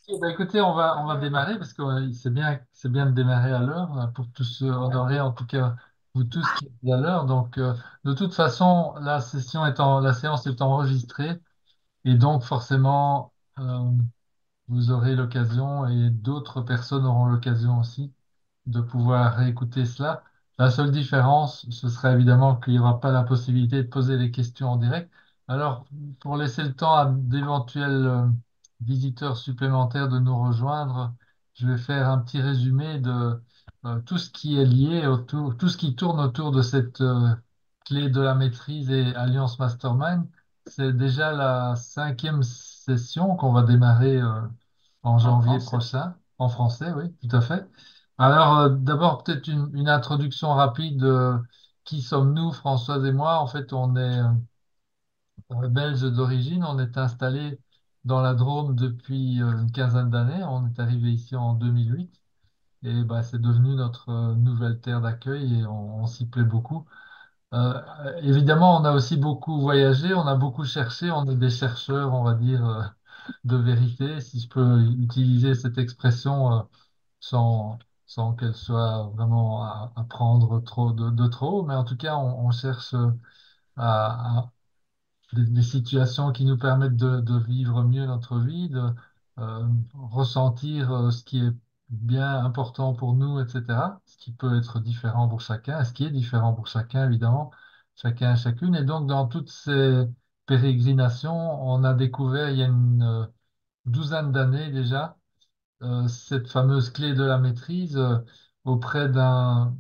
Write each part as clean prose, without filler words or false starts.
Ok, bah écoutez, on va démarrer parce que c'est bien de démarrer à l'heure pour tous honorer en tout cas vous tous qui êtes à l'heure. Donc, de toute façon, la séance est enregistrée et donc forcément, vous aurez l'occasion et d'autres personnes auront l'occasion aussi de pouvoir réécouter cela. La seule différence, ce sera évidemment qu'il n'y aura pas la possibilité de poser les questions en direct. Alors, pour laisser le temps à d'éventuels visiteurs supplémentaires de nous rejoindre, je vais faire un petit résumé de tout ce qui est lié autour, tout ce qui tourne autour de cette clé de la maîtrise et Alliance Mastermind. C'est déjà la cinquième session qu'on va démarrer en En janvier français. prochain, en français, oui, tout à fait. Alors, d'abord, peut-être une introduction rapide. Qui sommes-nous, Françoise et moi? En fait, on est belges d'origine. On est installé dans la Drôme depuis une quinzaine d'années. On est arrivé ici en 2008. Et bah, c'est devenu notre nouvelle terre d'accueil et on s'y plaît beaucoup. Évidemment, on a aussi beaucoup voyagé, on a beaucoup cherché, on est des chercheurs, on va dire, de vérité, si je peux utiliser cette expression sans, sans qu'elle soit vraiment à prendre trop de trop, mais en tout cas, on cherche à des situations qui nous permettent de vivre mieux notre vie, de ressentir ce qui est bien important pour nous, etc. Ce qui peut être différent pour chacun, ce qui est différent pour chacun, évidemment, chacun et chacune. Et donc, dans toutes ces pérégrinations, on a découvert il y a une douzaine d'années déjà cette fameuse clé de la maîtrise auprès d'un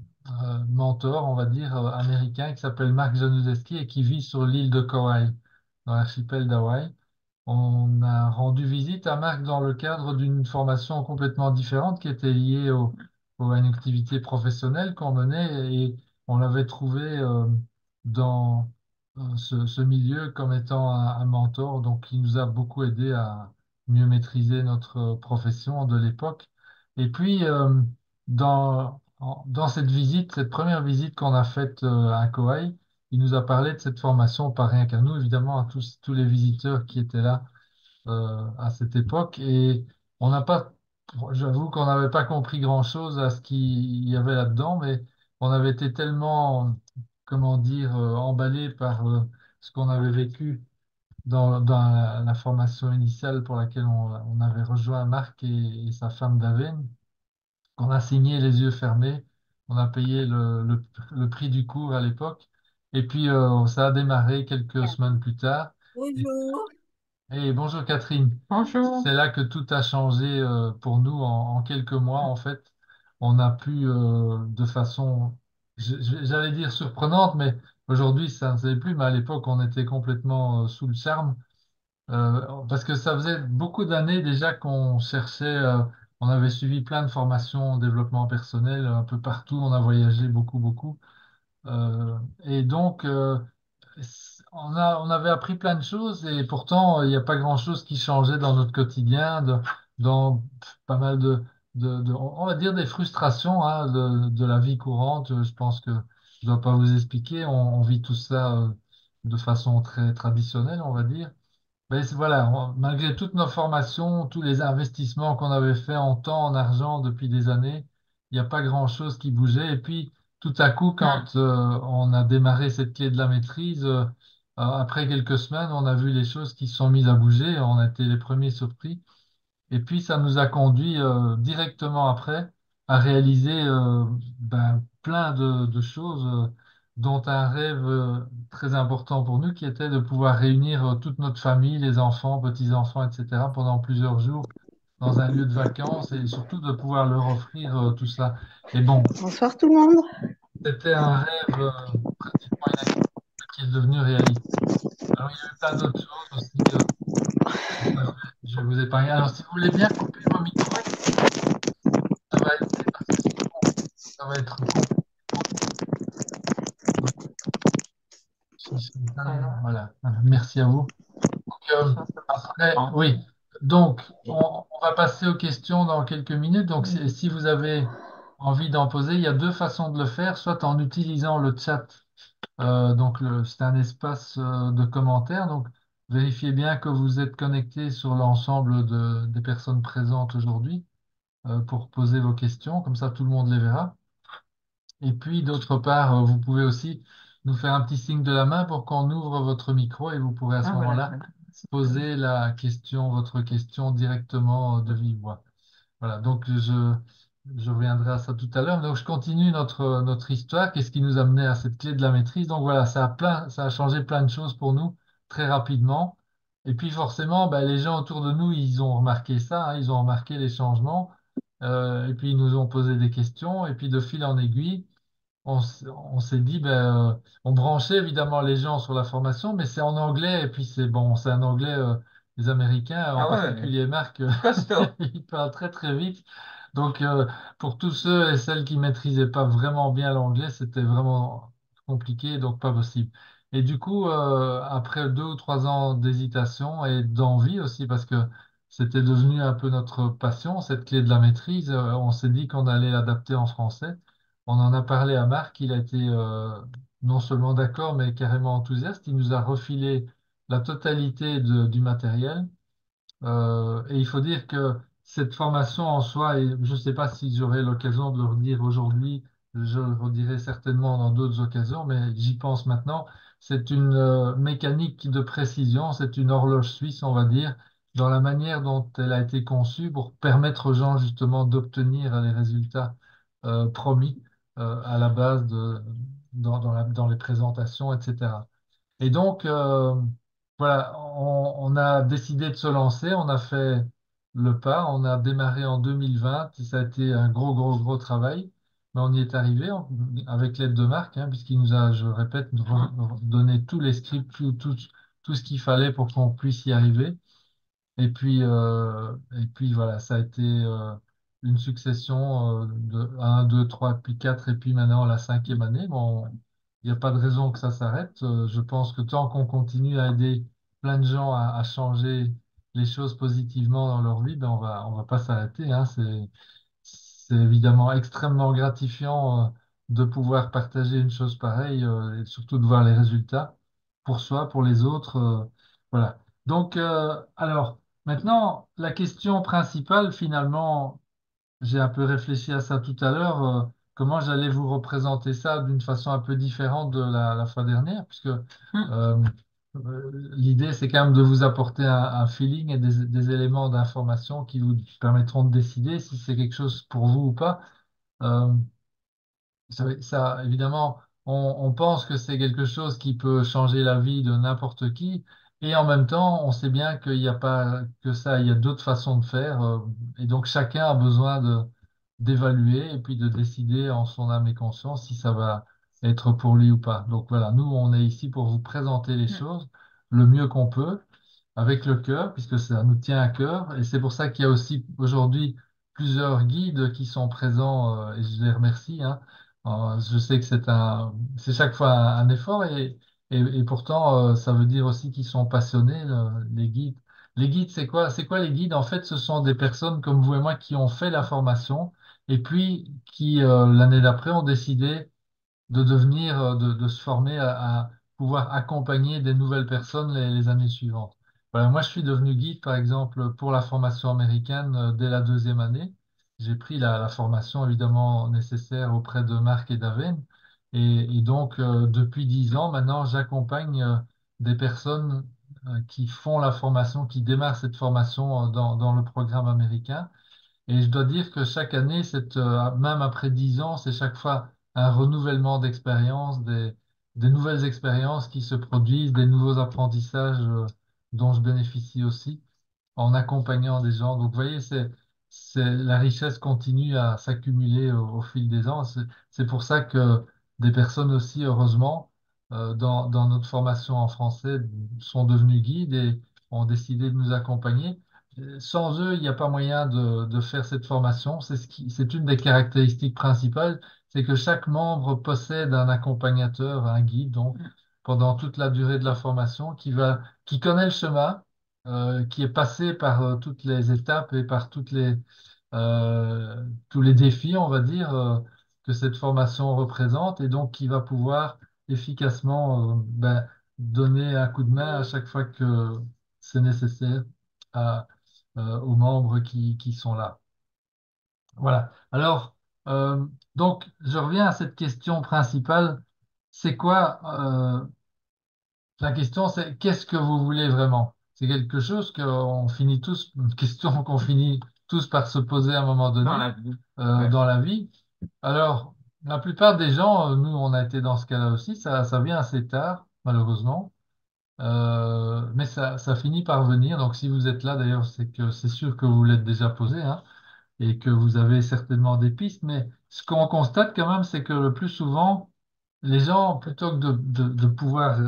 mentor, on va dire, américain qui s'appelle Mark Januszewski et qui vit sur l'île de Kauai, dans l'archipel d'Hawaï. On a rendu visite à Marc dans le cadre d'une formation complètement différente qui était liée à une activité professionnelle qu'on menait et on l'avait trouvé dans ce milieu comme étant un mentor, donc qui nous a beaucoup aidé à mieux maîtriser notre profession de l'époque. Et puis, dans cette visite, cette première visite qu'on a faite à Kauai, il nous a parlé de cette formation, pas rien qu'à nous, évidemment, à tous les visiteurs qui étaient là à cette époque. Et on n'a pas, j'avoue qu'on n'avait pas compris grand-chose à ce qu'il y avait là-dedans, mais on avait été tellement, comment dire, emballé par ce qu'on avait vécu dans la formation initiale pour laquelle on avait rejoint Marc et sa femme Daven, qu'on a signé les yeux fermés. On a payé le prix du cours à l'époque. Et puis, ça a démarré quelques semaines plus tard. Bonjour. Et bonjour Catherine. Bonjour. C'est là que tout a changé pour nous en quelques mois. En fait, on a pu, de façon, j'allais dire surprenante, mais aujourd'hui, ça ne se fait plus. Mais à l'époque, on était complètement sous le charme. Parce que ça faisait beaucoup d'années déjà qu'on cherchait, on avait suivi plein de formations en développement personnel un peu partout, on a voyagé beaucoup, beaucoup. Et donc, on avait appris plein de choses et pourtant, il n'y a pas grand-chose qui changeait dans notre quotidien, dans pas mal on va dire des frustrations hein, de la vie courante. Je pense que je ne dois pas vous expliquer, on vit tout ça de façon très traditionnelle, on va dire. Mais voilà, malgré toutes nos formations, tous les investissements qu'on avait faits en temps, en argent depuis des années, il n'y a pas grand-chose qui bougeait. Et puis, tout à coup, quand on a démarré cette clé de la maîtrise, après quelques semaines, on a vu les choses qui se sont mises à bouger. On a été les premiers surpris. Et puis, ça nous a conduit directement après à réaliser plein de choses, dont un rêve très important pour nous, qui était de pouvoir réunir toute notre famille, les enfants, petits-enfants, etc., pendant plusieurs jours dans un lieu de vacances et surtout de pouvoir leur offrir tout ça. Et bon, Bonsoir tout le monde. c'était un rêve, pratiquement inactivable, qui est devenu réalité. Alors, il y a eu plein d'autres choses aussi. Je vais vous épargner. Alors, si vous voulez bien couper vos micros, ça va aider parce que sinon, ça va être compliqué. Voilà. Voilà. Merci à vous. Donc, après, oui. Donc, on va passer aux questions dans quelques minutes. Donc, si vous avez envie d'en poser, il y a deux façons de le faire, soit en utilisant le chat. Donc, c'est un espace de commentaires. Donc, vérifiez bien que vous êtes connecté sur l'ensemble des personnes présentes aujourd'hui pour poser vos questions, comme ça tout le monde les verra. Et puis, d'autre part, vous pouvez aussi nous faire un petit signe de la main pour qu'on ouvre votre micro et vous pourrez à ce Ah voilà, moment-là d'accord. Super. poser la question, votre question directement de vive voix. Voilà, donc je reviendrai à ça tout à l'heure. Donc, je continue notre histoire. Qu'est-ce qui nous a mené à cette clé de la maîtrise? Donc, voilà, ça a changé plein de choses pour nous très rapidement. Et puis, forcément, ben, les gens autour de nous, ils ont remarqué ça, hein, ils ont remarqué les changements. Et puis, ils nous ont posé des questions. Et puis, de fil en aiguille, on s'est dit, ben, on branchait évidemment les gens sur la formation, mais c'est en anglais, et puis c'est bon, c'est un anglais, les Américains, en Ah ouais, particulier Marc, costaud. ils parlent très très vite. Donc, pour tous ceux et celles qui maîtrisaient pas vraiment bien l'anglais, c'était vraiment compliqué, donc pas possible. Et du coup, après 2 ou 3 ans d'hésitation et d'envie aussi, parce que c'était devenu un peu notre passion, cette clé de la maîtrise, on s'est dit qu'on allait l'adapter en français. On en a parlé à Marc, il a été non seulement d'accord, mais carrément enthousiaste. Il nous a refilé la totalité du matériel. Et il faut dire que cette formation en soi, et je ne sais pas si j'aurai l'occasion de le redire aujourd'hui, je le redirai certainement dans d'autres occasions, mais j'y pense maintenant. C'est une mécanique de précision, c'est une horloge suisse, on va dire, dans la manière dont elle a été conçue pour permettre aux gens justement d'obtenir les résultats promis à la base dans les présentations, etc. Et donc, voilà, on a décidé de se lancer, on a fait le pas, on a démarré en 2020, et ça a été un gros, gros, gros travail, mais on y est arrivé avec l'aide de Marc, hein, puisqu'il nous a, je répète, donné tous les scripts, tout ce qu'il fallait pour qu'on puisse y arriver. Et puis voilà, ça a été une succession de un 2 3 puis 4 et puis maintenant la cinquième année. Bon, il n'y a pas de raison que ça s'arrête. Je pense que tant qu'on continue à aider plein de gens à changer les choses positivement dans leur vie, ben on va pas s'arrêter, hein. C'est évidemment extrêmement gratifiant de pouvoir partager une chose pareille et surtout de voir les résultats pour soi, pour les autres. Voilà. Donc, alors, maintenant, la question principale, finalement, j'ai un peu réfléchi à ça tout à l'heure, comment j'allais vous représenter ça d'une façon un peu différente de la fois dernière, puisque Hmm. l'idée, c'est quand même de vous apporter un feeling et des éléments d'information qui vous permettront de décider si c'est quelque chose pour vous ou pas. Euh, évidemment, on pense que c'est quelque chose qui peut changer la vie de n'importe qui, et en même temps, on sait bien qu'il n'y a pas que ça, il y a d'autres façons de faire, et donc chacun a besoin d'évaluer et puis de décider en son âme et conscience si ça va être pour lui ou pas. Donc voilà, nous, on est ici pour vous présenter les Hmm. choses le mieux qu'on peut avec le cœur, puisque ça nous tient à cœur. Et c'est pour ça qu'il y a aussi aujourd'hui plusieurs guides qui sont présents, et je les remercie, hein. Je sais que c'est chaque fois un effort, et pourtant, ça veut dire aussi qu'ils sont passionnés, les guides. Les guides, c'est quoi? C'est quoi les guides? En fait, ce sont des personnes comme vous et moi qui ont fait la formation et puis qui, l'année d'après, ont décidé de devenir, de se former à pouvoir accompagner des nouvelles personnes les années suivantes. Voilà, moi, je suis devenu guide, par exemple, pour la formation américaine dès la deuxième année. J'ai pris la formation évidemment nécessaire auprès de Marc et d'Aven. Et donc, depuis 10 ans, maintenant, j'accompagne des personnes qui font la formation, qui démarrent cette formation dans le programme américain. Et je dois dire que chaque année, même après 10 ans, c'est chaque fois un renouvellement d'expériences, des nouvelles expériences qui se produisent, des nouveaux apprentissages dont je bénéficie aussi en accompagnant des gens. Donc, vous voyez, la richesse continue à s'accumuler au fil des ans. C'est pour ça que des personnes aussi, heureusement, dans notre formation en français, sont devenues guides et ont décidé de nous accompagner. Sans eux, il n'y a pas moyen de faire cette formation. C'est une des caractéristiques principales, c'est que chaque membre possède un accompagnateur, un guide, donc, pendant toute la durée de la formation, qui connaît le chemin, qui est passé par toutes les étapes et par tous les défis, on va dire, que cette formation représente, et donc qui va pouvoir efficacement ben, donner un coup de main à chaque fois que c'est nécessaire à- aux membres qui sont là. Voilà. Alors, euh, donc, je reviens à cette question principale. C'est quoi, la question, c'est qu'est-ce que vous voulez vraiment? C'est quelque chose qu'on finit tous, une question qu'on finit tous par se poser à un moment Dans donné la vie. Ouais. dans la vie. Alors, la plupart des gens, nous, on a été dans ce cas-là aussi, ça vient assez tard, malheureusement. Mais ça finit par venir. Donc, si vous êtes là, d'ailleurs, c'est que c'est sûr que vous l'êtes déjà posé, hein, et que vous avez certainement des pistes. Mais ce qu'on constate quand même, c'est que le plus souvent, les gens, plutôt que de pouvoir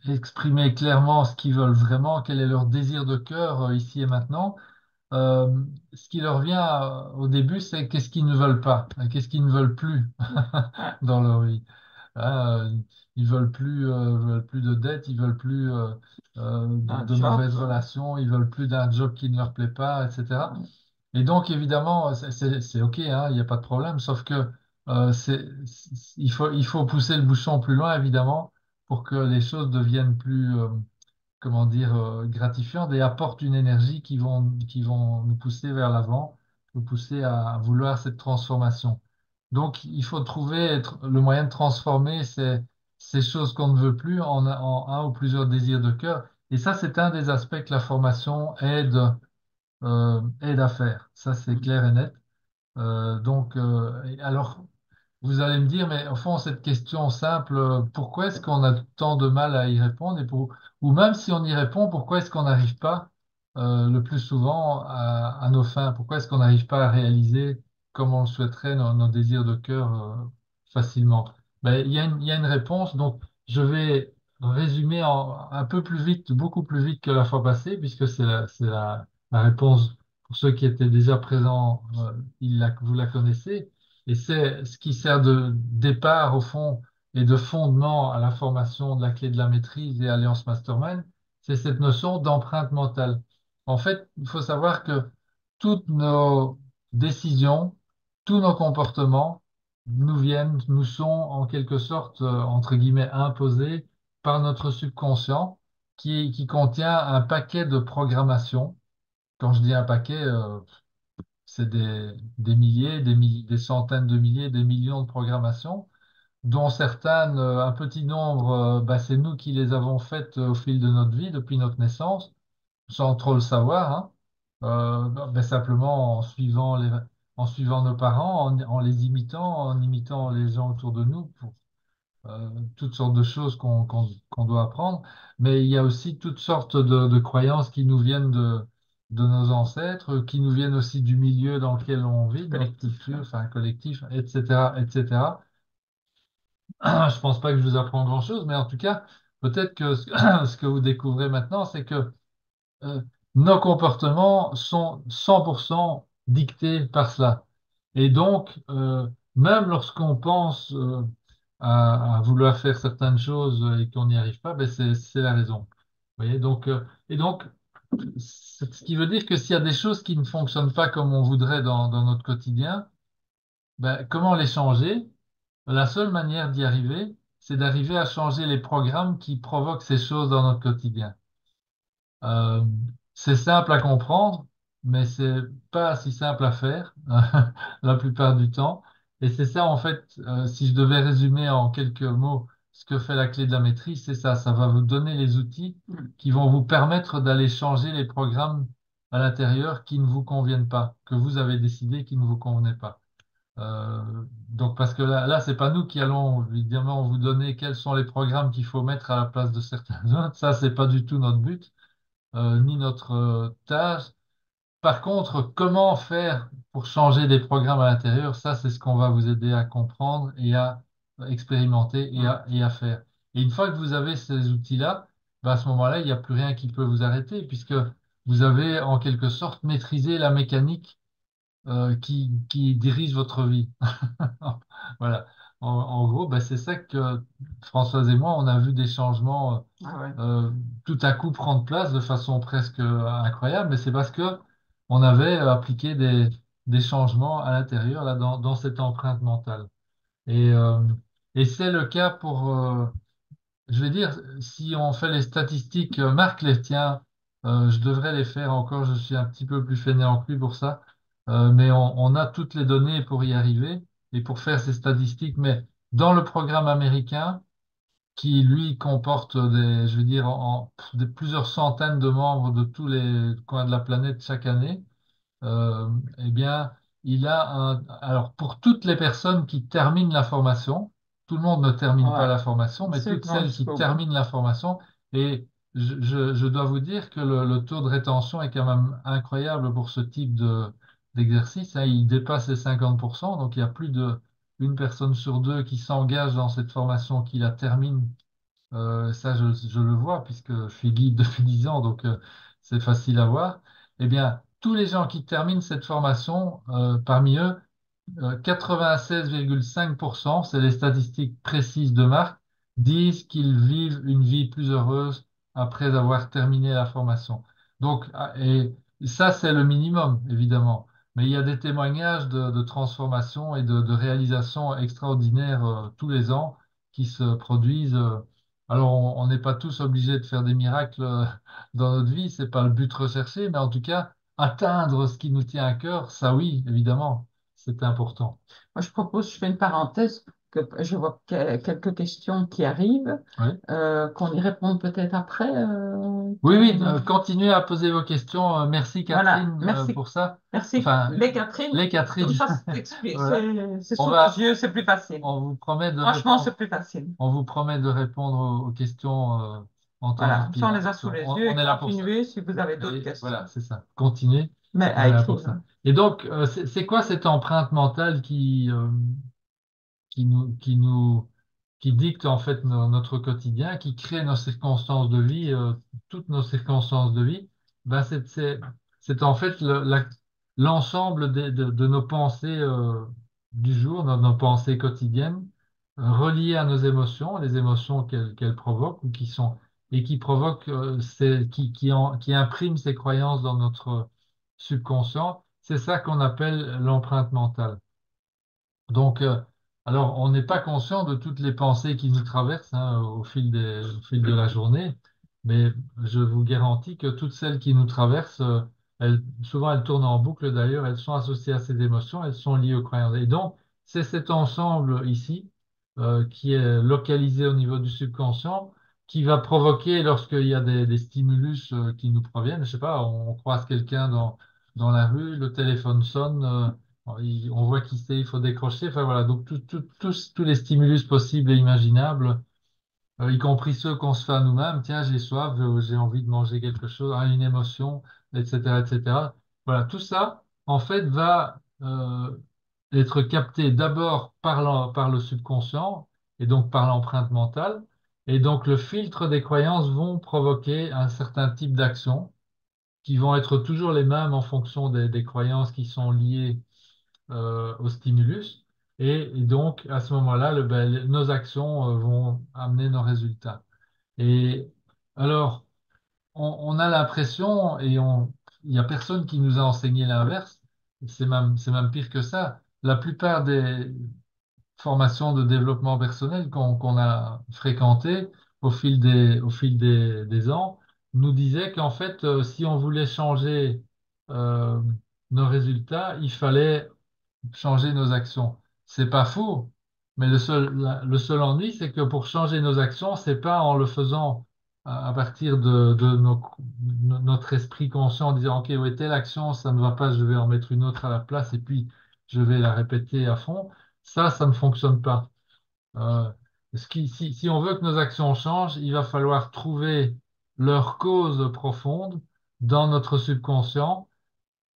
exprimer clairement ce qu'ils veulent vraiment, quel est leur désir de cœur ici et maintenant, euh, ce qui leur vient au début, c'est qu'est-ce qu'ils ne veulent pas, qu'est-ce qu'ils ne veulent plus Ouais. dans leur vie. Hein, ils veulent plus de dettes, ils veulent plus Un de job. mauvaises relations, ils veulent plus d'un job qui ne leur plaît pas, etc. Et donc, évidemment, c'est OK, hein, il n'y a pas de problème, sauf que il faut pousser le bouchon plus loin, évidemment, pour que les choses deviennent plus, comment dire, gratifiantes et apportent une énergie qui vont nous pousser vers l'avant, nous pousser à vouloir cette transformation. Donc, il faut trouver le moyen de transformer ces choses qu'on ne veut plus en un ou plusieurs désirs de cœur. Et ça, c'est un des aspects que la formation aide à faire. Ça, c'est clair et net. Alors, vous allez me dire, mais au fond, cette question simple, pourquoi est-ce qu'on a tant de mal à y répondre ou même si on y répond, pourquoi est-ce qu'on n'arrive pas le plus souvent à nos fins? Pourquoi est-ce qu'on n'arrive pas à réaliser comme on le souhaiterait nos désirs de cœur facilement? Ben, il y a une réponse, donc je vais résumer un peu plus vite, beaucoup plus vite que la fois passée, puisque la réponse pour ceux qui étaient déjà présents, vous la connaissez. Et c'est ce qui sert de départ, au fond, et de fondement à la formation de la clé de la maîtrise et Alliance Mastermind, c'est cette notion d'empreinte mentale. En fait, il faut savoir que toutes nos décisions, tous nos comportements nous sont en quelque sorte, entre guillemets, imposés par notre subconscient qui contient un paquet de programmation. Quand je dis un paquet, c'est des milliers, des centaines de milliers, des millions de programmations, dont certaines, un petit nombre, bah, c'est nous qui les avons faites au fil de notre vie, depuis notre naissance, sans trop le savoir, hein. Ben, simplement en suivant nos parents, en les imitant, en imitant les gens autour de nous, toutes sortes de choses qu'on doit apprendre, mais il y a aussi toutes sortes de croyances qui nous viennent de nos ancêtres, qui nous viennent aussi du milieu dans lequel on vit, de notre Collectif. culture, enfin collectif, etc., etc. Je pense pas que je vous apprends grand-chose, mais en tout cas, peut-être que ce que vous découvrez maintenant, c'est que euh, nos comportements sont 100% dictés par cela. Et donc, même lorsqu'on pense à vouloir faire certaines choses et qu'on n'y arrive pas, ben c'est la raison. Vous voyez, et donc, ce qui veut dire que s'il y a des choses qui ne fonctionnent pas comme on voudrait dans notre quotidien, ben, comment les changer? La seule manière d'y arriver, c'est d'arriver à changer les programmes qui provoquent ces choses dans notre quotidien. Euh, c'est simple à comprendre, mais c'est pas si simple à faire la plupart du temps. Et c'est ça, en fait, si je devais résumer en quelques mots ce que fait la clé de la maîtrise, c'est ça. Ça va vous donner les outils qui vont vous permettre d'aller changer les programmes à l'intérieur qui ne vous conviennent pas, que vous avez décidé qui ne vous convenaient pas. Donc, parce que là, c'est pas nous qui allons évidemment vous donner quels sont les programmes qu'il faut mettre à la place de certains autres. Ça, c'est pas du tout notre but ni notre tâche. Par contre, comment faire pour changer des programmes à l'intérieur, ça, c'est ce qu'on va vous aider à comprendre et à expérimenter et à faire. Et une fois que vous avez ces outils-là, ben, à ce moment-là, il n'y a plus rien qui peut vous arrêter puisque vous avez en quelque sorte maîtrisé la mécanique qui dirige votre vie. Voilà. En gros, ben, c'est ça que Françoise et moi, on a vu des changements Ah ouais. tout à coup prendre place de façon presque incroyable, mais c'est parce que on avait appliqué des changements à l'intérieur, là, dans cette empreinte mentale. Et, euh, et c'est le cas je vais dire, si on fait les statistiques, Marc les tient, je devrais les faire encore, je suis un petit peu plus fainéant que lui pour ça. Mais on a toutes les données pour y arriver et pour faire ces statistiques. Mais dans le programme américain, qui lui comporte des, je veux dire, plusieurs centaines de membres de tous les coins de la planète chaque année, eh bien, il a alors pour toutes les personnes qui terminent la formation, tout le monde ne termine pas Ouais, la formation, mais ceux toutes qui vont celles qui jusqu'au bout. terminent la formation, et je dois vous dire que le taux de rétention est quand même incroyable pour ce type d'exercice, hein. Il dépasse les 50%, donc il y a plus de une personne sur deux qui s'engage dans cette formation, qui la termine. Ça, je le vois puisque je suis guide depuis 10 ans, donc c'est facile à voir. Eh bien, tous les gens qui terminent cette formation, parmi eux, 96,5%, c'est les statistiques précises de Marc, disent qu'ils vivent une vie plus heureuse après avoir terminé la formation. Donc, et ça, c'est le minimum, évidemment. Mais il y a des témoignages de transformation et de réalisations extraordinaires tous les ans qui se produisent. Alors, on n'est pas tous obligés de faire des miracles dans notre vie, c'est pas le but recherché, mais en tout cas, atteindre ce qui nous tient à cœur, ça oui, évidemment. C'est important. Moi, je propose, je fais une parenthèse, que je vois quelques questions qui arrivent, Oui, qu'on y réponde peut-être après. oui, oui, continuez à poser vos questions. Merci Voilà, Catherine merci. pour ça. Merci, Enfin, les Catherine. les Catherine. Comme ça, c'est Voilà. c'est On sous nos va, yeux, c'est plus facile. on vous promet de Franchement, c'est répondre, plus facile. on vous promet de répondre aux questions en temps Voilà, et comme ça, puis on les a sous les yeux on et est là pour ça. continuez si vous avez d'autres Et voilà, questions. c'est ça. Continuez, Mais on à est là pour écrire, ça. hein. Et donc, c'est quoi cette empreinte mentale qui nous, qui nous, qui dicte en fait notre quotidien, qui crée nos circonstances de vie, toutes nos circonstances de vie, ben c'est en fait l'ensemble de nos pensées du jour, nos pensées quotidiennes, reliées à nos émotions, les émotions qu'elles provoquent ou qui sont et qui provoquent, qui impriment ces croyances dans notre subconscient. C'est ça qu'on appelle l'empreinte mentale. Donc, alors, on n'est pas conscient de toutes les pensées qui nous traversent hein, au fil de la journée, mais je vous garantis que toutes celles qui nous traversent, souvent elles tournent en boucle d'ailleurs, elles sont associées à ces émotions, elles sont liées aux croyances. Et donc, c'est cet ensemble ici qui est localisé au niveau du subconscient qui va provoquer, lorsqu'il y a des stimulus qui nous proviennent, je sais pas, on croise quelqu'un dans la rue, le téléphone sonne. On voit qui c'est, il faut décrocher. Enfin voilà, donc tous les stimulus possibles et imaginables, y compris ceux qu'on se fait à nous-mêmes. Tiens, j'ai soif, j'ai envie de manger quelque chose, hein, une émotion, etc., etc. Voilà, tout ça, en fait, va être capté d'abord par le subconscient et donc par l'empreinte mentale. Et donc le filtre des croyances vont provoquer un certain type d'action qui vont être toujours les mêmes en fonction des croyances qui sont liées au stimulus. Et donc, à ce moment-là, nos actions vont amener nos résultats. Et alors, on a l'impression, il n'y a personne qui nous a enseigné l'inverse, c'est même pire que ça. La plupart des formations de développement personnel qu'on a fréquentées au fil des ans nous disaient qu'en fait, si on voulait changer euh, nos résultats, il fallait changer nos actions. C'est pas faux, mais le seul ennui, c'est que pour changer nos actions, c'est pas en le faisant à partir de notre esprit conscient en disant, OK, oui, telle action, ça ne va pas, je vais en mettre une autre à la place et puis je vais la répéter à fond. Ça ne fonctionne pas. Euh, si on veut que nos actions changent, il va falloir trouver leur cause profonde dans notre subconscient,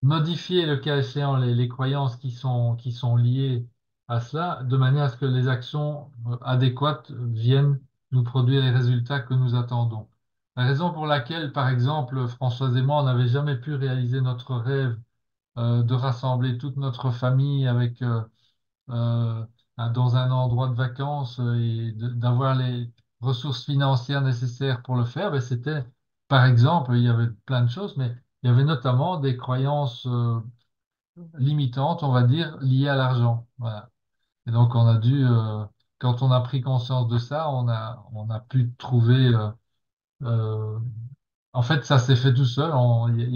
modifier le cas échéant les croyances qui sont liées à cela, de manière à ce que les actions adéquates viennent nous produire les résultats que nous attendons. La raison pour laquelle, par exemple, Françoise et moi, on n'avait jamais pu réaliser notre rêve de rassembler toute notre famille avec euh, dans un endroit de vacances et d'avoir les ressources financières nécessaires pour le faire, ben, c'était, par exemple, il y avait plein de choses, mais il y avait notamment des croyances limitantes, on va dire, liées à l'argent. Voilà. Et donc, on a dû quand on a pris conscience de ça, on a pu trouver euh, en fait, ça s'est fait tout seul. Il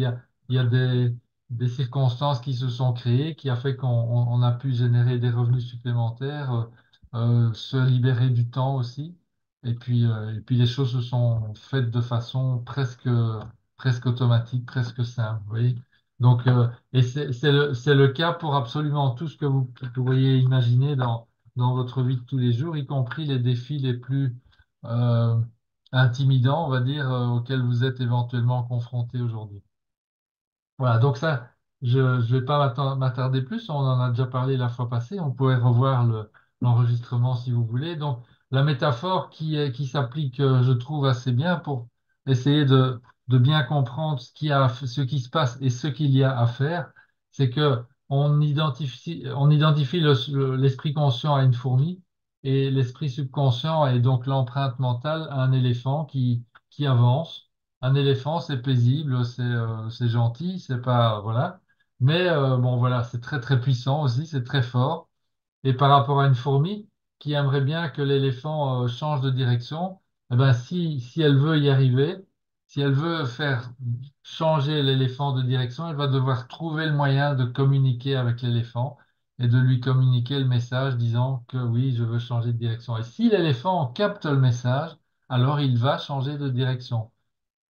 y a des circonstances qui se sont créées qui a fait qu'on a pu générer des revenus supplémentaires, se libérer du temps aussi. Et puis les choses se sont faites de façon presque automatique, presque simple. Vous voyez? Donc, et c'est le cas pour absolument tout ce que vous pourriez imaginer dans votre vie de tous les jours, y compris les défis les plus euh, intimidants, on va dire, auxquels vous êtes éventuellement confronté aujourd'hui. Voilà, donc ça, je ne vais pas m'attarder plus, on en a déjà parlé la fois passée, on pourrait revoir l'enregistrement si vous voulez. Donc, la métaphore qui s'applique, je trouve, assez bien pour essayer de bien comprendre ce qui se passe et ce qu'il y a à faire, c'est que on identifie l'esprit conscient à une fourmi et l'esprit subconscient et donc l'empreinte mentale à un éléphant qui avance. Un éléphant, c'est paisible, c'est gentil, c'est pas, voilà. Mais bon, voilà, c'est très très puissant aussi, c'est très fort. Et par rapport à une fourmi qui aimerait bien que l'éléphant change de direction, eh ben si elle veut y arriver, si elle veut faire changer l'éléphant de direction, elle va devoir trouver le moyen de communiquer avec l'éléphant et de lui communiquer le message disant que oui, je veux changer de direction. Et si l'éléphant capte le message, alors il va changer de direction.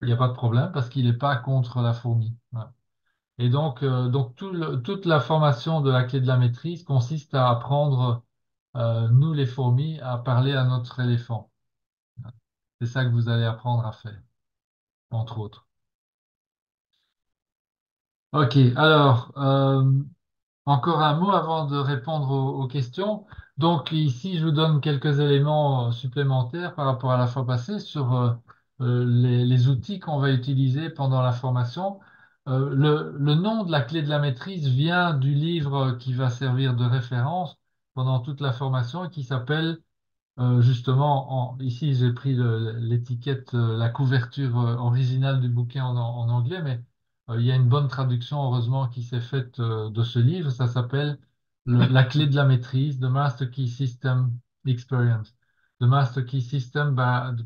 Il n'y a pas de problème parce qu'il n'est pas contre la fourmi. Voilà. Et donc toute la formation de la clé de la maîtrise consiste à apprendre, nous les fourmis, à parler à notre éléphant. C'est ça que vous allez apprendre à faire, entre autres. Ok, alors, encore un mot avant de répondre aux questions. Donc ici, je vous donne quelques éléments supplémentaires par rapport à la fois passée sur les outils qu'on va utiliser pendant la formation. Le nom de la clé de la maîtrise vient du livre qui va servir de référence pendant toute la formation et qui s'appelle justement, ici j'ai pris l'étiquette, la couverture originale du bouquin en anglais, mais il y a une bonne traduction, heureusement, qui s'est faite de ce livre. Ça s'appelle La clé de la maîtrise, The Master Key System Experience. The Master Key System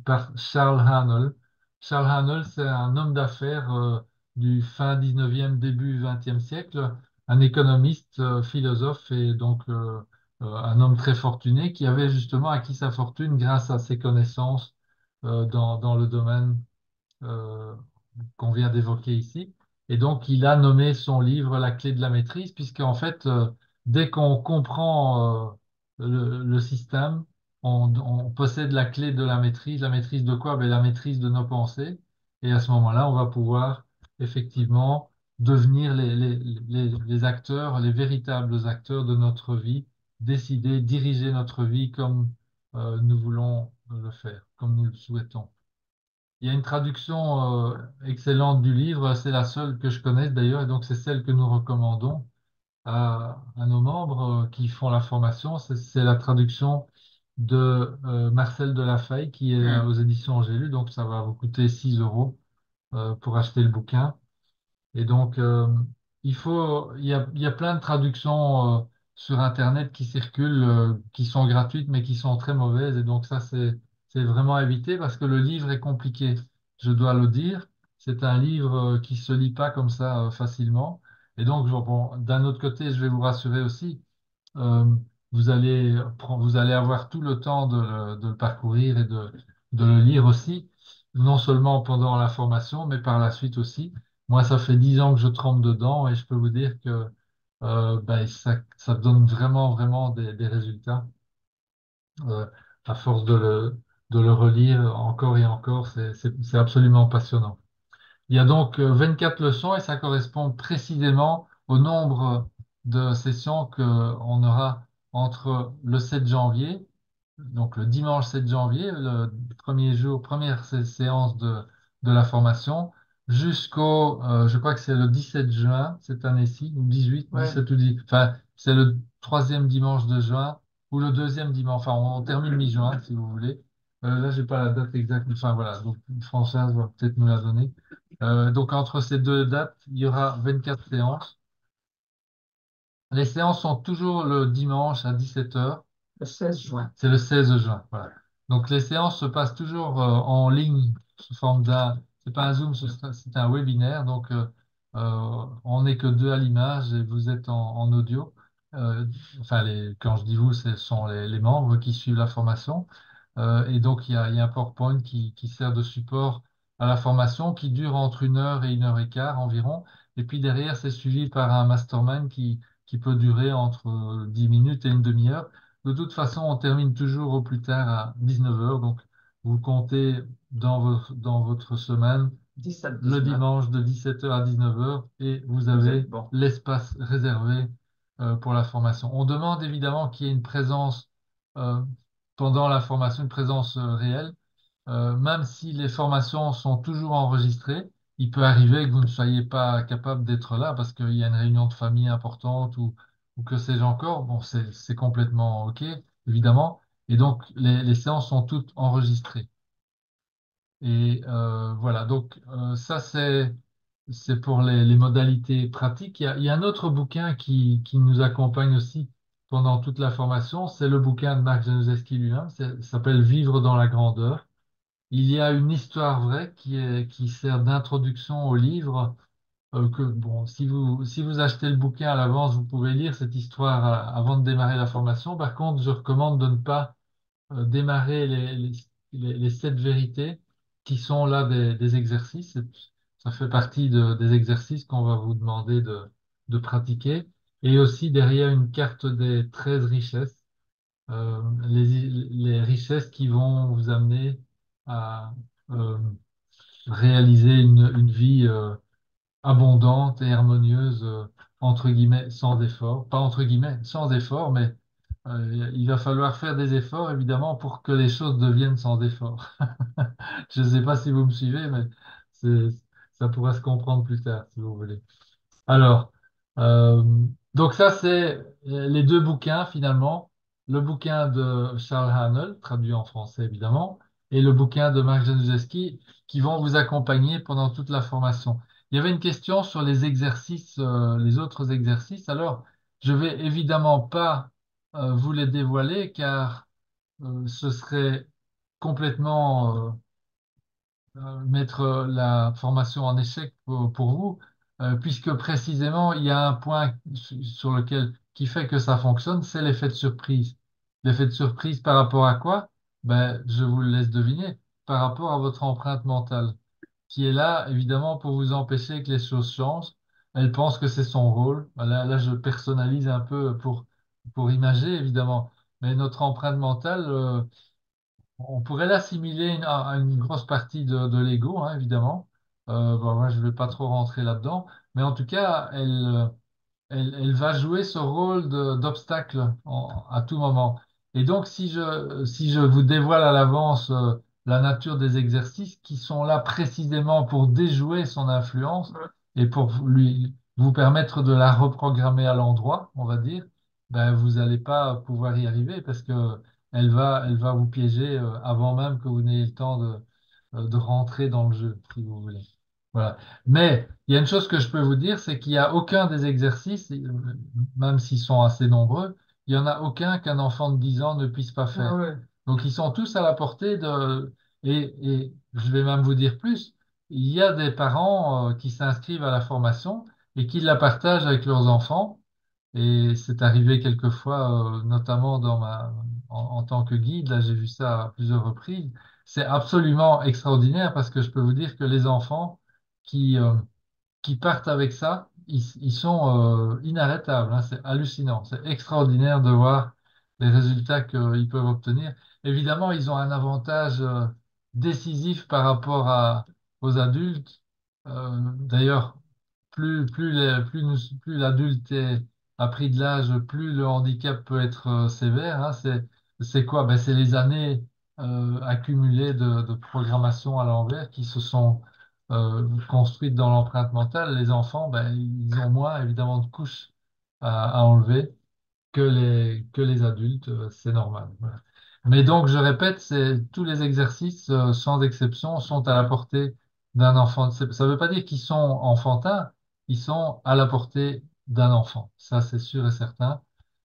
par Charles Haanel. Charles Haanel, c'est un homme d'affaires du fin 19e, début 20e siècle, un économiste, philosophe et donc un homme très fortuné qui avait justement acquis sa fortune grâce à ses connaissances dans le domaine euh, qu'on vient d'évoquer ici. Et donc, il a nommé son livre La clé de la maîtrise, puisqu'en fait, dès qu'on comprend le système, on possède la clé de la maîtrise. La maîtrise de quoi? Ben, la maîtrise de nos pensées. Et à ce moment-là, on va pouvoir effectivement devenir les acteurs, les véritables acteurs de notre vie, décider, diriger notre vie comme nous voulons le faire, comme nous le souhaitons. Il y a une traduction excellente du livre, c'est la seule que je connaisse d'ailleurs, et donc c'est celle que nous recommandons à nos membres qui font la formation. C'est la traduction de Marcel Delafay qui est Hmm. aux éditions Angélus, donc ça va vous coûter 6 euros pour acheter le bouquin. Et donc, il y a plein de traductions sur Internet qui circulent, qui sont gratuites, mais qui sont très mauvaises. Et donc, ça, c'est vraiment à éviter parce que le livre est compliqué. Je dois le dire. C'est un livre qui se lit pas comme ça facilement. Et donc, bon, d'un autre côté, je vais vous rassurer aussi. euh, vous allez avoir tout le temps de le parcourir et de le lire aussi, non seulement pendant la formation, mais par la suite aussi. Moi, ça fait 10 ans que je trempe dedans et je peux vous dire que ben, ça donne vraiment, vraiment des résultats euh, à force de le relire encore et encore. C'est absolument passionnant. Il y a donc 24 leçons et ça correspond précisément au nombre de sessions qu'on aura entre le 7 janvier, donc le dimanche 7 janvier, le premier jour, première séance de la formation, jusqu'au, je crois que c'est le 17 juin cette année-ci, ou 18, Ouais. 17 ou 10, enfin, c'est le troisième dimanche de juin, ou le deuxième dimanche, enfin, on termine mi-juin, si vous voulez. Là, j'ai pas la date exacte, enfin, voilà, donc Françoise va peut-être nous la donner. Donc, entre ces deux dates, il y aura 24 séances. Les séances sont toujours le dimanche à 17 heures. le 16 juin. C'est le 16 juin. Voilà. Donc les séances se passent toujours en ligne sous forme d'un. C'est pas un Zoom, c'est un webinaire. Donc on n'est que deux à l'image et vous êtes en audio. Euh, enfin, quand je dis vous, ce sont les membres qui suivent la formation. Et donc il y a un PowerPoint qui sert de support à la formation qui dure entre 1 heure et 1 heure et quart environ. Et puis derrière, c'est suivi par un mastermind qui peut durer entre 10 minutes et une demi-heure. De toute façon, on termine toujours au plus tard à 19 heures. Donc, vous comptez dans votre semaine 17, le 19. dimanche de 17 heures à 19 heures et vous Vous êtes avez bon. l'espace réservé pour la formation. On demande évidemment qu'il y ait une présence euh, pendant la formation, une présence réelle. Même si les formations sont toujours enregistrées, il peut arriver que vous ne soyez pas capable d'être là parce qu'il y a une réunion de famille importante ou que sais-je encore. Bon, c'est complètement OK, évidemment. Et donc, les séances sont toutes enregistrées. Et voilà, donc ça, c'est pour les modalités pratiques. Il y a un autre bouquin qui nous accompagne aussi pendant toute la formation. C'est le bouquin de Marc Januszewski lui-même. Ça s'appelle Vivre dans la grandeur. Il y a une histoire vraie qui sert d'introduction au livre. Bon, si vous achetez le bouquin à l'avance, vous pouvez lire cette histoire avant de démarrer la formation. Par contre, je recommande de ne pas démarrer les 7 vérités qui sont là des exercices. Ça fait partie des exercices qu'on va vous demander de pratiquer. Et aussi derrière une carte des 13 richesses, les richesses qui vont vous amener à euh, réaliser une vie abondante et harmonieuse, entre guillemets, sans effort. Pas entre guillemets, sans effort, mais il va falloir faire des efforts, évidemment, pour que les choses deviennent sans effort. Je ne sais pas si vous me suivez, mais c'est, ça pourra se comprendre plus tard, si vous voulez. Alors, euh, donc ça, c'est les deux bouquins, finalement. Le bouquin de Charles Haanel, traduit en français, évidemment, et le bouquin de Marc Januszewski, qui vont vous accompagner pendant toute la formation. Il y avait une question sur les exercices, les autres exercices. Alors, je vais évidemment pas vous les dévoiler, car ce serait complètement mettre la formation en échec pour vous, puisque précisément, il y a un point sur lequel qui fait que ça fonctionne, c'est l'effet de surprise. L'effet de surprise par rapport à quoi? Ben, je vous le laisse deviner, par rapport à votre empreinte mentale, qui est là, évidemment, pour vous empêcher que les choses changent. Elle pense que c'est son rôle. Là, je personnalise un peu pour imager, évidemment. Mais notre empreinte mentale, on pourrait l'assimiler à une grosse partie de l'ego, hein, évidemment. Bon, moi, je ne vais pas trop rentrer là-dedans, mais en tout cas, elle va jouer ce rôle d'obstacle à tout moment. Et donc, si je vous dévoile à l'avance la nature des exercices qui sont là précisément pour déjouer son influence et pour vous permettre de la reprogrammer à l'endroit, on va dire, ben, vous n'allez pas pouvoir y arriver parce que elle va vous piéger avant même que vous n'ayez le temps de rentrer dans le jeu, si vous voulez. Voilà. Mais il y a une chose que je peux vous dire, c'est qu'il n'y a aucun des exercices, même s'ils sont assez nombreux, il n'y en a aucun qu'un enfant de 10 ans ne puisse pas Ah faire. ouais. Donc ils sont tous à la portée de. Et je vais même vous dire plus, il y a des parents qui s'inscrivent à la formation et qui la partagent avec leurs enfants. Et c'est arrivé quelquefois, notamment en tant que guide, là j'ai vu ça à plusieurs reprises. C'est absolument extraordinaire parce que je peux vous dire que les enfants qui, euh, qui partent avec ça, ils sont inarrêtables, hein. C'est hallucinant. C'est extraordinaire de voir les résultats qu'ils peuvent obtenir. Évidemment, ils ont un avantage décisif par rapport aux adultes. D'ailleurs, plus l'adulte a pris de l'âge, plus le handicap peut être sévère, hein. C'est quoi? Ben, c'est les années accumulées de programmation à l'envers qui se sont construites dans l'empreinte mentale. Les enfants, ben, ils ont moins évidemment de couches à enlever que les adultes, c'est normal. Voilà. Mais donc, je répète, tous les exercices, sans exception, sont à la portée d'un enfant. Ça ne veut pas dire qu'ils sont enfantins, ils sont à la portée d'un enfant. Ça, c'est sûr et certain.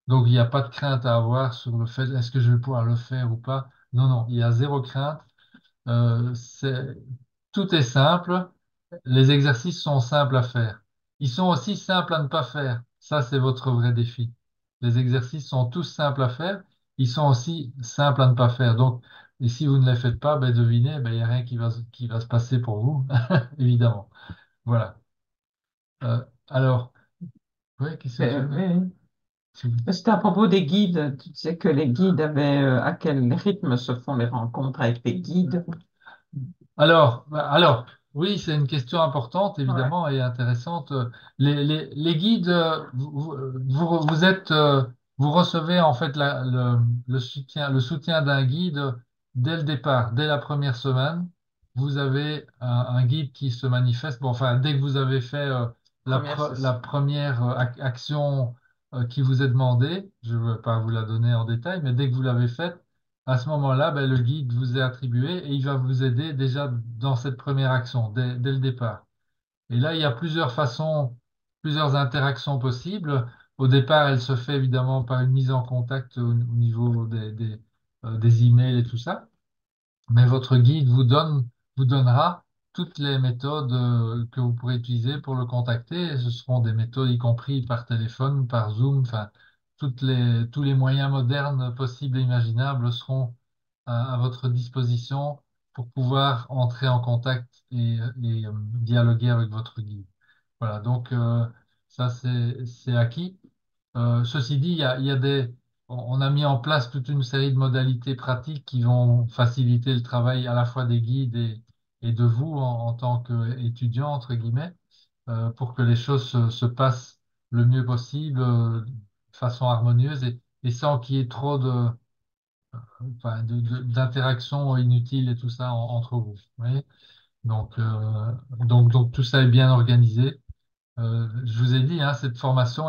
Donc, il n'y a pas de crainte à avoir sur le fait est-ce que je vais pouvoir le faire ou pas. Non, non, il y a zéro crainte. Euh, c'est, Tout est simple. Les exercices sont simples à faire. Ils sont aussi simples à ne pas faire. Ça, c'est votre vrai défi. Les exercices sont tous simples à faire. Ils sont aussi simples à ne pas faire. Donc, et si vous ne les faites pas, ben, devinez, ben, il n'y a rien qui va se passer pour vous, évidemment. Voilà. Alors, oui, qu'est-ce que tu veux dire? Oui. Tu- C'était à propos des guides. Tu disais que les guides avaient, à quel rythme se font les rencontres avec les guides? alors, oui, c'est une question importante, Ouais. évidemment, et intéressante. Les guides, vous êtes, vous recevez en fait le soutien d'un guide dès le départ, dès la première semaine. Vous avez un guide qui se manifeste. Bon, enfin, dès que vous avez fait Première la session. première action qui vous est demandée, je ne vais pas vous la donner en détail, mais dès que vous l'avez faite, à ce moment-là, ben, le guide vous est attribué et il va vous aider déjà dans cette première action, dès le départ. Et là, il y a plusieurs façons, plusieurs interactions possibles. Au départ, elle se fait évidemment par une mise en contact au niveau des emails et tout ça. Mais votre guide vous donnera toutes les méthodes que vous pourrez utiliser pour le contacter. Ce seront des méthodes y compris par téléphone, par Zoom, enfin, tous les moyens modernes possibles et imaginables seront à votre disposition pour pouvoir entrer en contact et dialoguer avec votre guide. Voilà, donc ça c'est acquis. Ceci dit, il y a on a mis en place toute une série de modalités pratiques qui vont faciliter le travail à la fois des guides et de vous en tant qu'étudiant, entre guillemets, pour que les choses se passent le mieux possible, de façon harmonieuse et sans qu'il y ait trop enfin, d'interactions inutiles et tout ça entre vous. Vous voyez. Donc, donc tout ça est bien organisé. Je vous ai dit, hein, cette formation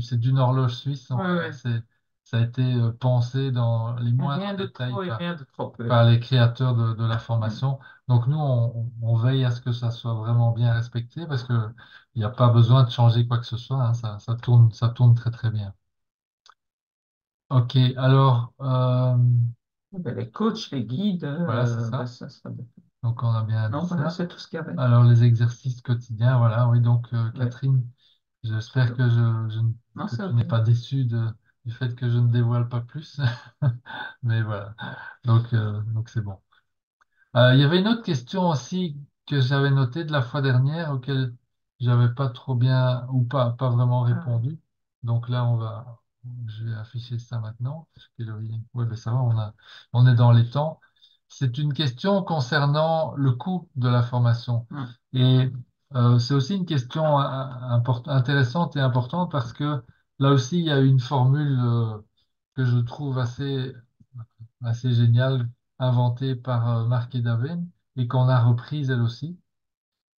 c'est d'une horloge suisse. Ouais, Donc, ouais. ça a été pensé dans les moindres Rien de détails trop et rien de trop peu. par les créateurs de la Mm. formation. Donc, nous, on veille à ce que ça soit vraiment bien respecté parce que il n'y a pas besoin de changer quoi que ce soit. Hein, ça tourne très, très bien. OK, alors, Ben, les coachs, les guides, voilà, c'est ben, ça. ça. Donc, on a bien dit Non, voilà, ça. c'est tout ce qu'il y avait. Alors, les exercices quotidiens, voilà, oui. Donc, Ouais. Catherine, j'espère que, Non, que c'est tu OK. n'es pas déçue du fait que je ne dévoile pas plus. Mais voilà. Donc c'est bon. Il y avait une autre question aussi que j'avais notée de la fois dernière auquel j'avais pas trop bien ou pas vraiment Ah, répondu. Donc là, je vais afficher ça maintenant. Oui, ben ça va, on est dans les temps. C'est une question concernant le coût de la formation. hum. Et c'est aussi une question intéressante et importante parce que là aussi, il y a une formule que je trouve assez géniale inventée par Marc Edaven et qu'on a reprise elle aussi.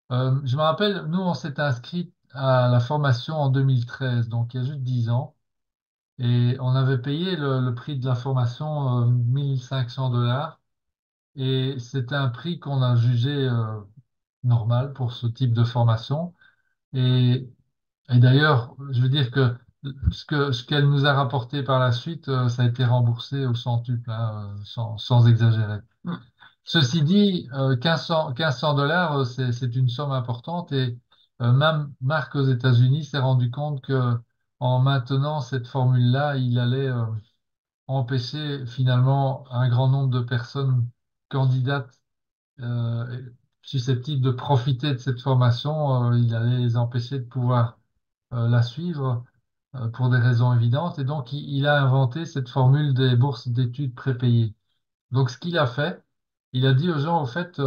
Je me rappelle, nous, on s'est inscrit à la formation en 2013, donc il y a juste 10 ans, et on avait payé le prix de la formation 1 500 $, et c'était un prix qu'on a jugé normal pour ce type de formation. Et, et d'ailleurs, je veux dire que ce qu'elle nous a rapporté par la suite, ça a été remboursé au centuple, hein, sans exagérer. Hum. Ceci dit, 1500 $, c'est une somme importante et même Marc aux États-Unis s'est rendu compte que en maintenant cette formule-là, il allait empêcher finalement un grand nombre de personnes candidates euh, susceptibles de profiter de cette formation. Il allait les empêcher de pouvoir la suivre pour des raisons évidentes et donc il a inventé cette formule des bourses d'études prépayées. Donc, ce qu'il a fait, il a dit aux gens, au fait,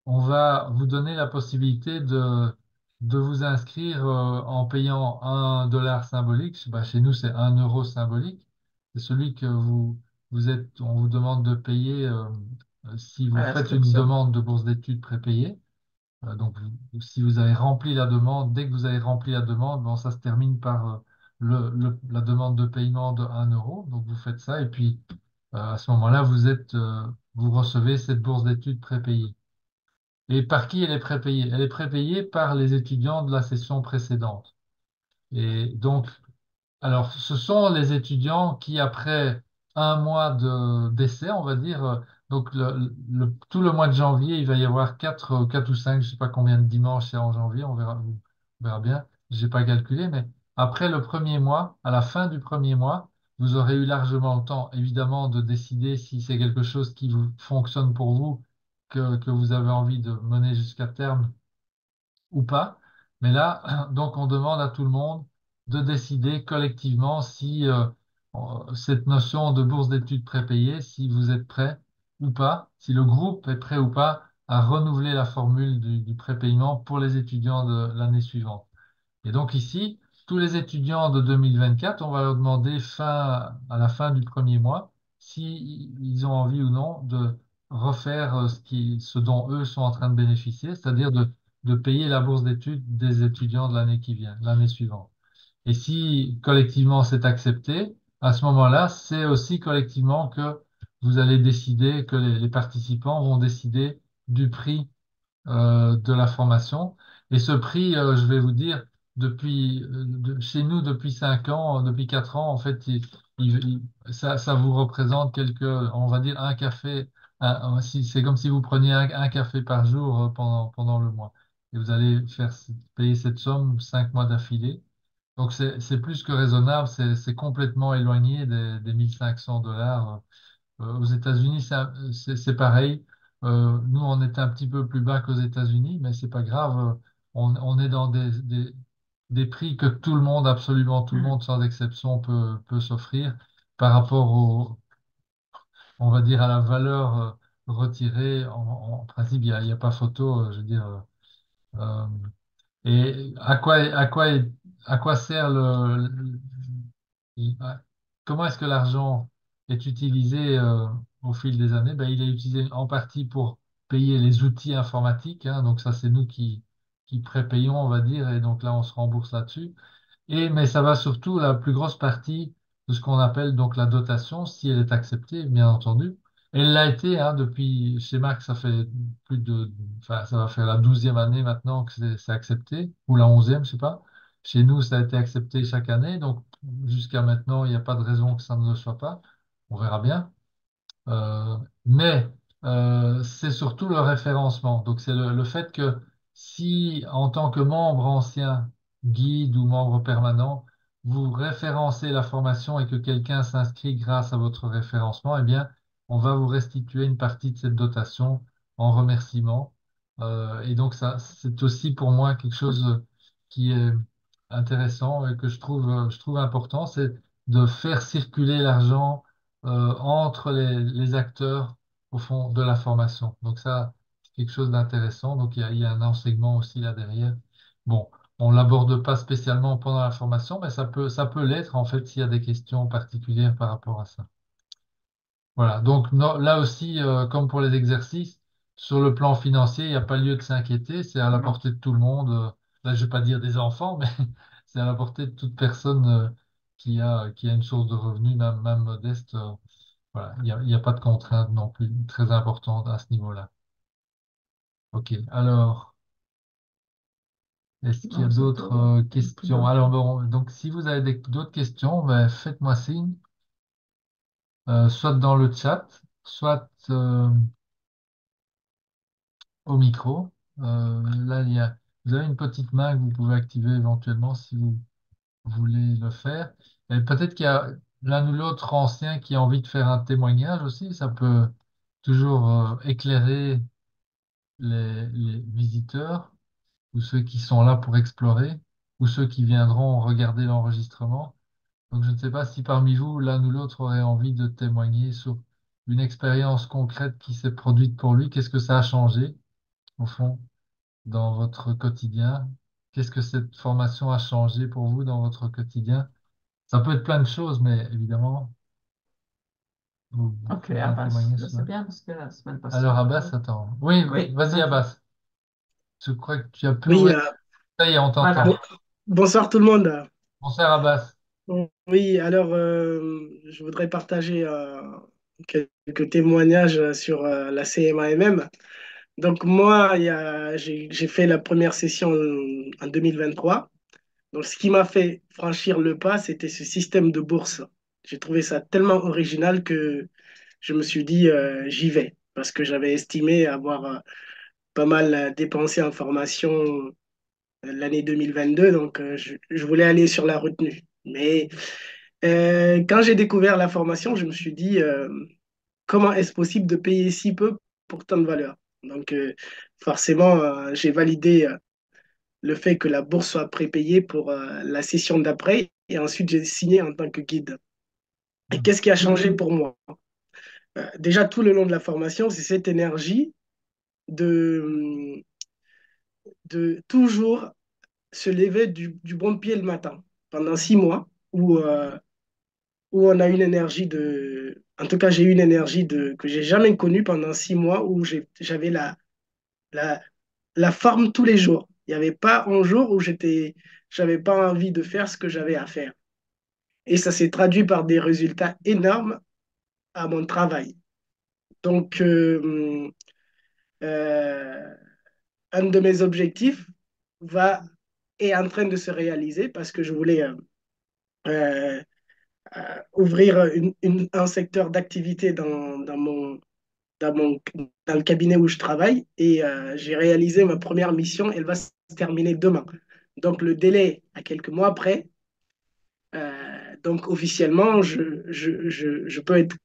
on va vous donner la possibilité de vous inscrire en payant 1 $ symbolique. Bah, chez nous, c'est 1 € symbolique. C'est celui que on vous demande de payer si vous À faites une l'inscription. demande de bourse d'études prépayée. Donc, si vous avez rempli la demande, dès que vous avez rempli la demande, bon, ça se termine par la demande de paiement de 1 €. Donc, vous faites ça et puis à ce moment-là, vous recevez cette bourse d'études prépayée. Et par qui elle est prépayée? Elle est prépayée par les étudiants de la session précédente. Et donc, Alors, ce sont les étudiants qui, après un mois d'essai, on va dire, donc tout le mois de janvier, il va y avoir quatre ou cinq, je ne sais pas combien de dimanches il y a en janvier, on verra bien, j'ai pas calculé, mais après le premier mois, à la fin du premier mois, vous aurez eu largement le temps, évidemment, de décider si c'est quelque chose qui vous fonctionne pour vous, que vous avez envie de mener jusqu'à terme ou pas. Mais là, donc, on demande à tout le monde de décider collectivement si cette notion de bourse d'études prépayée, si vous êtes prêt ou pas, si le groupe est prêt ou pas à renouveler la formule du prépaiement pour les étudiants de l'année suivante. Et donc ici, tous les étudiants de 2024, on va leur demander à la fin du premier mois si ils ont envie ou non de refaire ce dont eux sont en train de bénéficier, c'est-à-dire de payer la bourse d'études des étudiants de l'année qui vient, l'année suivante. Et si collectivement c'est accepté, à ce moment-là, c'est aussi collectivement que vous allez décider, que les participants vont décider du prix de la formation. Et ce prix, je vais vous dire, chez nous, depuis 5 ans, depuis 4 ans, en fait, ça vous représente on va dire, un café. C'est comme si vous preniez un café par jour pendant le mois. Et vous allez payer cette somme 5 mois d'affilée. Donc, c'est plus que raisonnable, c'est complètement éloigné des 1500 $. Aux États-Unis, c'est pareil. Nous, on est un petit peu plus bas qu'aux États-Unis, mais c'est pas grave. On est dans des prix que tout le monde, absolument tout le monde, sans exception, peut s'offrir par rapport on va dire, à la valeur retirée. En principe, il y a pas photo, je veux dire. Euh, et à quoi sert comment est-ce que l'argent est utilisé au fil des années? Ben, il est utilisé en partie pour payer les outils informatiques, hein, donc ça c'est nous qui prépayons, on va dire, et donc là on se rembourse là-dessus. Mais ça va surtout, la plus grosse partie de ce qu'on appelle donc la dotation, si elle est acceptée, bien entendu. Elle l'a été, hein, depuis, chez Marc, ça fait enfin, ça va faire la 12e année maintenant que c'est accepté, ou la 11e, je sais pas. Chez nous, ça a été accepté chaque année, donc jusqu'à maintenant, il n'y a pas de raison que ça ne le soit pas. On verra bien. Euh, mais c'est surtout le référencement. Donc c'est le fait que si en tant que membre ancien, guide ou membre permanent, vous référencez la formation et que quelqu'un s'inscrit grâce à votre référencement, eh bien, on va vous restituer une partie de cette dotation en remerciement. Et donc ça, c'est aussi pour moi quelque chose qui est intéressant et que je trouve important, c'est de faire circuler l'argent entre les acteurs au fond de la formation. Donc ça, c'est quelque chose d'intéressant. Donc il y a un enseignement aussi là derrière. Bon, on l'aborde pas spécialement pendant la formation, mais ça peut l'être en fait s'il y a des questions particulières par rapport à ça. Voilà. Donc là aussi, comme pour les exercices, sur le plan financier, il n'y a pas lieu de s'inquiéter. C'est à la portée de tout le monde. Là, je vais pas dire des enfants, mais c'est à la portée de toute personne qui a une source de revenus, même modeste. Voilà, il y a pas de contrainte non plus très importante à ce niveau-là. OK. Alors, est-ce qu'il y a Non, d'autres c'était une questions? bonne Alors, chose. bon, donc, si vous avez d'autres questions, ben, faites-moi signe, soit dans le chat, soit au micro. Là, vous avez une petite main que vous pouvez activer éventuellement si vous voulez le faire. Et peut-être qu'il y a l'un ou l'autre ancien qui a envie de faire un témoignage aussi. Ça peut toujours éclairer les visiteurs, ou ceux qui sont là pour explorer, ou ceux qui viendront regarder l'enregistrement. Donc je ne sais pas si parmi vous, l'un ou l'autre aurait envie de témoigner sur une expérience concrète qui s'est produite pour lui. Qu'est-ce que ça a changé, au fond, dans votre quotidien? Qu'est-ce que cette formation a changé pour vous dans votre quotidien? Ça peut être plein de choses, mais évidemment, vous Ok, faites un Abbas, témoignage ben, sur c'est ça. bien parce que la semaine passée, Alors Abbas, attends. Oui, oui, vas-y vas-y. Abbas. Je crois que tu as pu Oui, ouvrir. Ça y est, on t'entend. Voilà. bonsoir tout le monde. Bonsoir Abbas. Oui, alors je voudrais partager quelques témoignages sur la CMAMM. Donc moi, j'ai fait la première session en 2023. Donc, ce qui m'a fait franchir le pas, c'était ce système de bourse. J'ai trouvé ça tellement original que je me suis dit, j'y vais, parce que j'avais estimé avoir pas mal dépensé en formation l'année 2022, donc je voulais aller sur la retenue. Mais quand j'ai découvert la formation, je me suis dit, comment est-ce possible de payer si peu pour tant de valeur? Donc, forcément, j'ai validé le fait que la bourse soit prépayée pour la session d'après, et ensuite j'ai signé en tant que guide. Et qu'est-ce qui a changé pour moi? Déjà, tout le long de la formation, c'est cette énergie de, de toujours se lever du bon pied le matin pendant 6 mois où on a une énergie de... En tout cas, j'ai eu une énergie que j'ai jamais connue pendant 6 mois où j'avais la, la forme tous les jours. Il n'y avait pas un jour où j'avais pas envie de faire ce que j'avais à faire. Et ça s'est traduit par des résultats énormes à mon travail. Donc, euh, un de mes objectifs va, est en train de se réaliser parce que je voulais euh, ouvrir un secteur d'activité dans mon, dans le cabinet où je travaille et j'ai réalisé ma première mission. Elle va se terminer demain. Donc, le délai à quelques mois après. Donc, officiellement, je peux être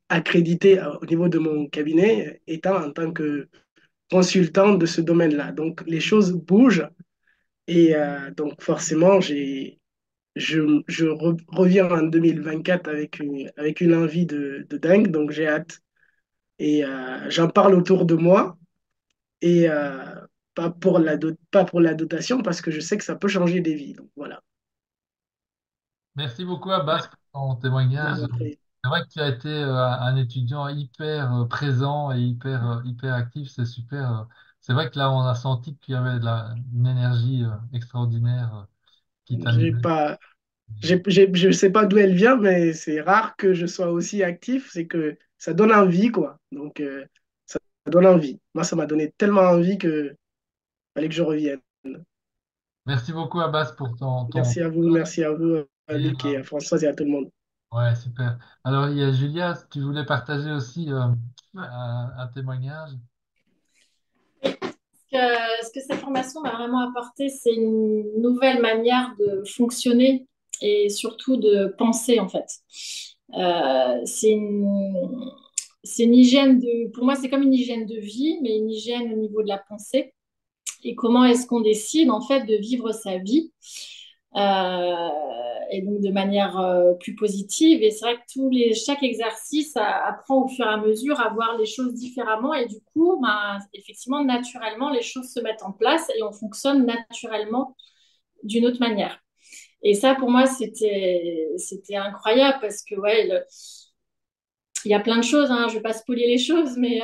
accrédité au niveau de mon cabinet étant en tant que consultant de ce domaine-là. Donc, les choses bougent et donc forcément, reviens en 2024 avec une envie de dingue, donc j'ai hâte. Et j'en parle autour de moi et pas pour la dotation parce que je sais que ça peut changer des vies. Donc voilà. Merci beaucoup, Abbas, pour ton témoignage. C'est vrai que tu as été un étudiant hyper présent et hyper actif. C'est super. C'est vrai que là, on a senti qu'il y avait une énergie extraordinaire qui J'ai t'animait. pas, je ne sais pas d'où elle vient, mais c'est rare que je sois aussi actif. C'est que ça donne envie, quoi. Donc, ça donne envie. Moi, ça m'a donné tellement envie que fallait que je revienne. Merci beaucoup, Abbas, pour ton... Merci à vous, Et, Luc et à Françoise et à tout le monde. ouais, super. Alors, il y a Julia, si tu voulais partager aussi un témoignage. Ce que cette formation m'a vraiment apporté, c'est une nouvelle manière de fonctionner et surtout de penser, en fait. C'est une hygiène pour moi, c'est comme une hygiène de vie, mais une hygiène au niveau de la pensée. Et comment est-ce qu'on décide, en fait, de vivre sa vie euh, et donc de manière plus positive. Et c'est vrai que chaque exercice apprend au fur et à mesure à voir les choses différemment. Et du coup, ben, effectivement, naturellement, les choses se mettent en place et on fonctionne naturellement d'une autre manière. Et ça, pour moi, c'était incroyable parce que, ouais, il y a plein de choses, hein, je ne vais pas spoiler les choses, mais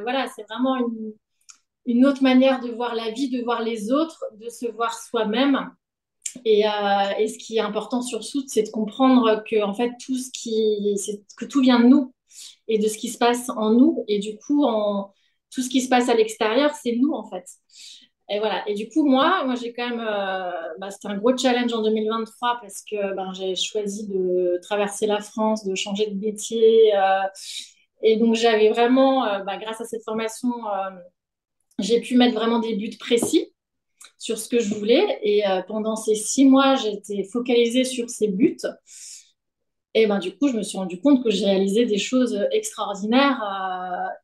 voilà, c'est vraiment une autre manière de voir la vie, de voir les autres, de se voir soi-même. Et ce qui est important surtout, c'est de comprendre que en fait que tout vient de nous et de ce qui se passe en nous. Et du coup, tout ce qui se passe à l'extérieur, c'est nous en fait. Et voilà. Et du coup, moi j'ai quand même, c'était un gros challenge en 2023 parce que ben, j'ai choisi de traverser la France, de changer de métier. Et donc, j'avais vraiment, grâce à cette formation, j'ai pu mettre vraiment des buts précis sur ce que je voulais. Et pendant ces 6 mois, j'étais focalisée sur ces buts. Et ben, du coup, je me suis rendu compte que j'ai réalisé des choses extraordinaires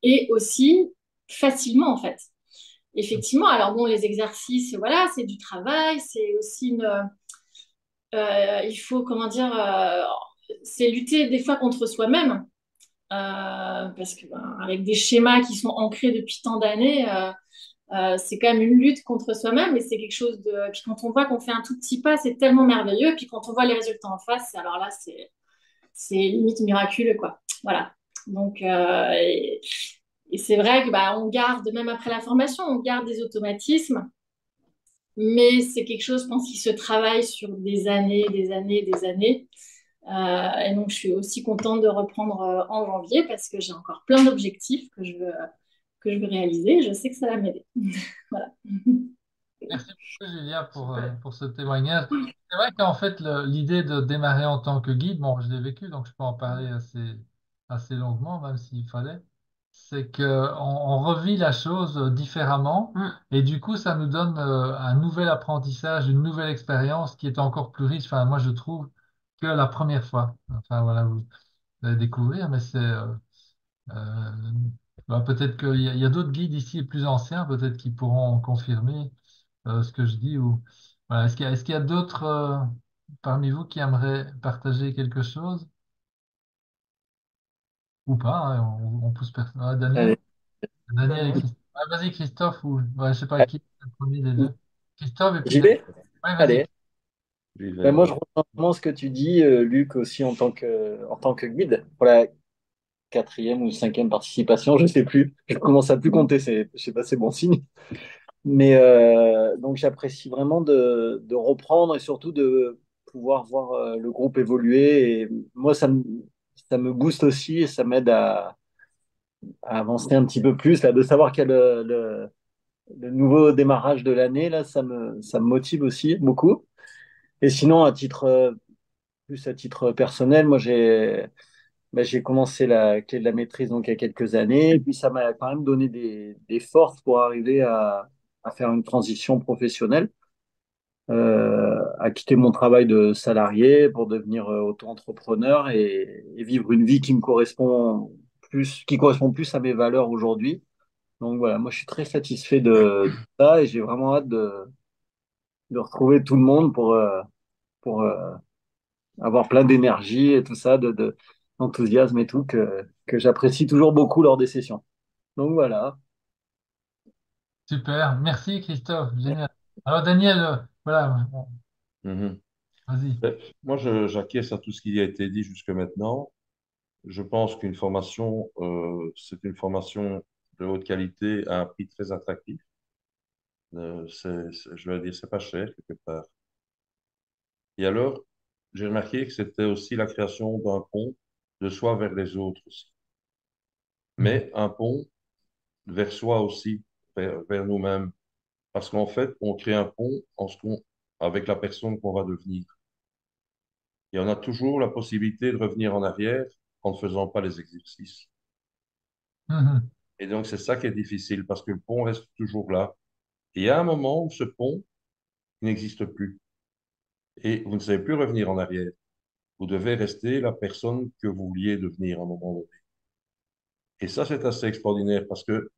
et aussi facilement, en fait. Effectivement, alors bon, les exercices, voilà, c'est du travail, c'est aussi il faut, comment dire, c'est lutter des fois contre soi-même. Parce que ben, avec des schémas qui sont ancrés depuis tant d'années, c'est quand même une lutte contre soi-même et c'est quelque chose de. Puis quand on voit qu'on fait un tout petit pas, c'est tellement merveilleux. Puis quand on voit les résultats en face, alors là, c'est limite miraculeux, quoi. Voilà. Donc, et c'est vrai que bah, on garde, même après la formation, on garde des automatismes, mais c'est quelque chose, je pense, qui se travaille sur des années, des années, des années. Et donc, je suis aussi contente de reprendre en janvier parce que j'ai encore plein d'objectifs que je veux réaliser. Je sais que ça va m'aider. Voilà. Merci beaucoup, Julien, pour ce témoignage. C'est vrai qu'en fait, l'idée de démarrer en tant que guide, bon, je l'ai vécu, donc je peux en parler assez longuement, même s'il fallait, c'est qu'on revit la chose différemment, et du coup, ça nous donne un nouvel apprentissage, une nouvelle expérience qui est encore plus riche, enfin, moi, je trouve, que la première fois. Enfin, voilà, vous allez découvrir, mais euh, peut-être qu'il y a d'autres guides ici plus anciens, peut-être qui pourront confirmer ce que je dis ou voilà. Est-ce qu'il y a d'autres parmi vous qui aimeraient partager quelque chose ou pas, hein, on pousse personne. Ah, Daniel, Allez, Daniel et Christophe. Ah, vas-y Christophe ou ouais, je sais pas qui est le premier des deux. Christophe et puis j'y Daniel. vais? Ouais, vas-y. Allez. J'y Ben vais, moi, je ouais. rejoins vraiment ce que tu dis, Luc, aussi en tant que guide, pour la quatrième ou cinquième participation, je sais plus. Je commence à plus compter, je sais pas, c'est bon signe. Mais donc, j'apprécie vraiment de reprendre et surtout de pouvoir voir le groupe évoluer. Et moi, ça me booste aussi et ça m'aide à avancer un petit peu plus, là, de savoir qu'il y a le nouveau démarrage de l'année, là, ça me motive aussi beaucoup. Et sinon, plus à titre personnel, moi, j'ai commencé la clé de la maîtrise donc il y a quelques années, et puis ça m'a quand même donné des forces pour arriver à faire une transition professionnelle, à quitter mon travail de salarié pour devenir auto-entrepreneur et vivre une vie qui me correspond qui correspond plus à mes valeurs aujourd'hui. Donc voilà, moi je suis très satisfait de ça et j'ai vraiment hâte de retrouver tout le monde pour avoir plein d'énergie et tout ça, d'enthousiasme et tout, que j'apprécie toujours beaucoup lors des sessions. Donc voilà. Super, merci Christophe, génial. Alors Daniel, voilà, bon, Mhm. vas-y. Moi, j'acquiesce à tout ce qui a été dit jusque maintenant. Je pense qu'une formation, c'est une formation de haute qualité à un prix très attractif. Je vais dire, c'est pas cher quelque part. Et alors, j'ai remarqué que c'était aussi la création d'un pont de soi vers les autres aussi. Mhm. Mais un pont vers soi aussi, vers nous-mêmes. Parce qu'en fait, on crée un pont avec la personne qu'on va devenir. Et on a toujours la possibilité de revenir en arrière en ne faisant pas les exercices. Mhm. Et donc, c'est ça qui est difficile parce que le pont reste toujours là. Et il y a un moment où ce pont n'existe plus. Et vous ne savez plus revenir en arrière. Vous devez rester la personne que vous vouliez devenir à un moment donné. Et ça, c'est assez extraordinaire parce que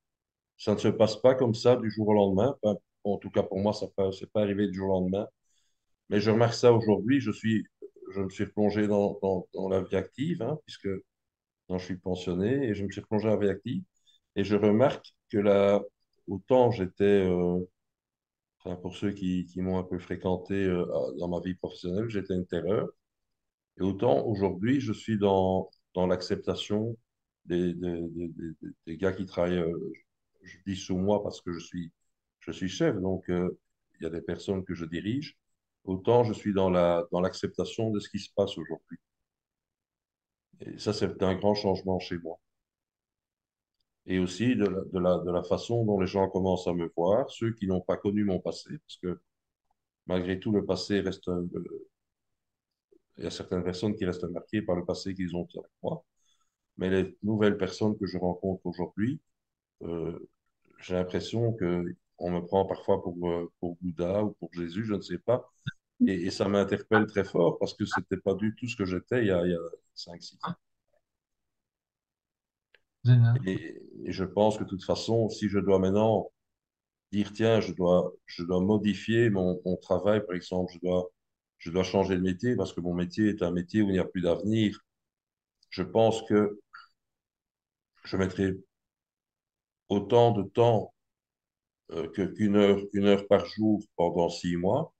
ça ne se passe pas comme ça du jour au lendemain. Enfin, en tout cas, pour moi, ça n'est pas arrivé du jour au lendemain. Mais je remarque ça aujourd'hui. Je me suis plongé dans la vie active, hein, puisque dont je suis pensionné, et je me suis plongé dans la vie active. Et je remarque que là, autant j'étais, enfin, pour ceux qui m'ont un peu fréquenté dans ma vie professionnelle, j'étais une terreur. Et autant aujourd'hui, je suis dans l'acceptation des gars qui travaillent, je dis sous moi parce que je suis chef, donc il y a des personnes que je dirige. Autant je suis dans l'acceptation de ce qui se passe aujourd'hui. Et ça, c'est un grand changement chez moi. Et aussi de la façon dont les gens commencent à me voir, ceux qui n'ont pas connu mon passé, parce que malgré tout, le passé reste, il y a certaines personnes qui restent marquées par le passé qu'ils ont avec moi, mais les nouvelles personnes que je rencontre aujourd'hui, euh, j'ai l'impression que on me prend parfois pour Bouddha ou pour Jésus, je ne sais pas, et ça m'interpelle très fort parce que c'était pas du tout ce que j'étais il y a 5 6 ans. Génial. Et je pense que de toute façon, si je dois maintenant dire, tiens, je dois modifier mon travail, par exemple, je dois changer de métier parce que mon métier est un métier où il n'y a plus d'avenir. Je pense que je mettrai autant de temps une heure par jour pendant 6 mois.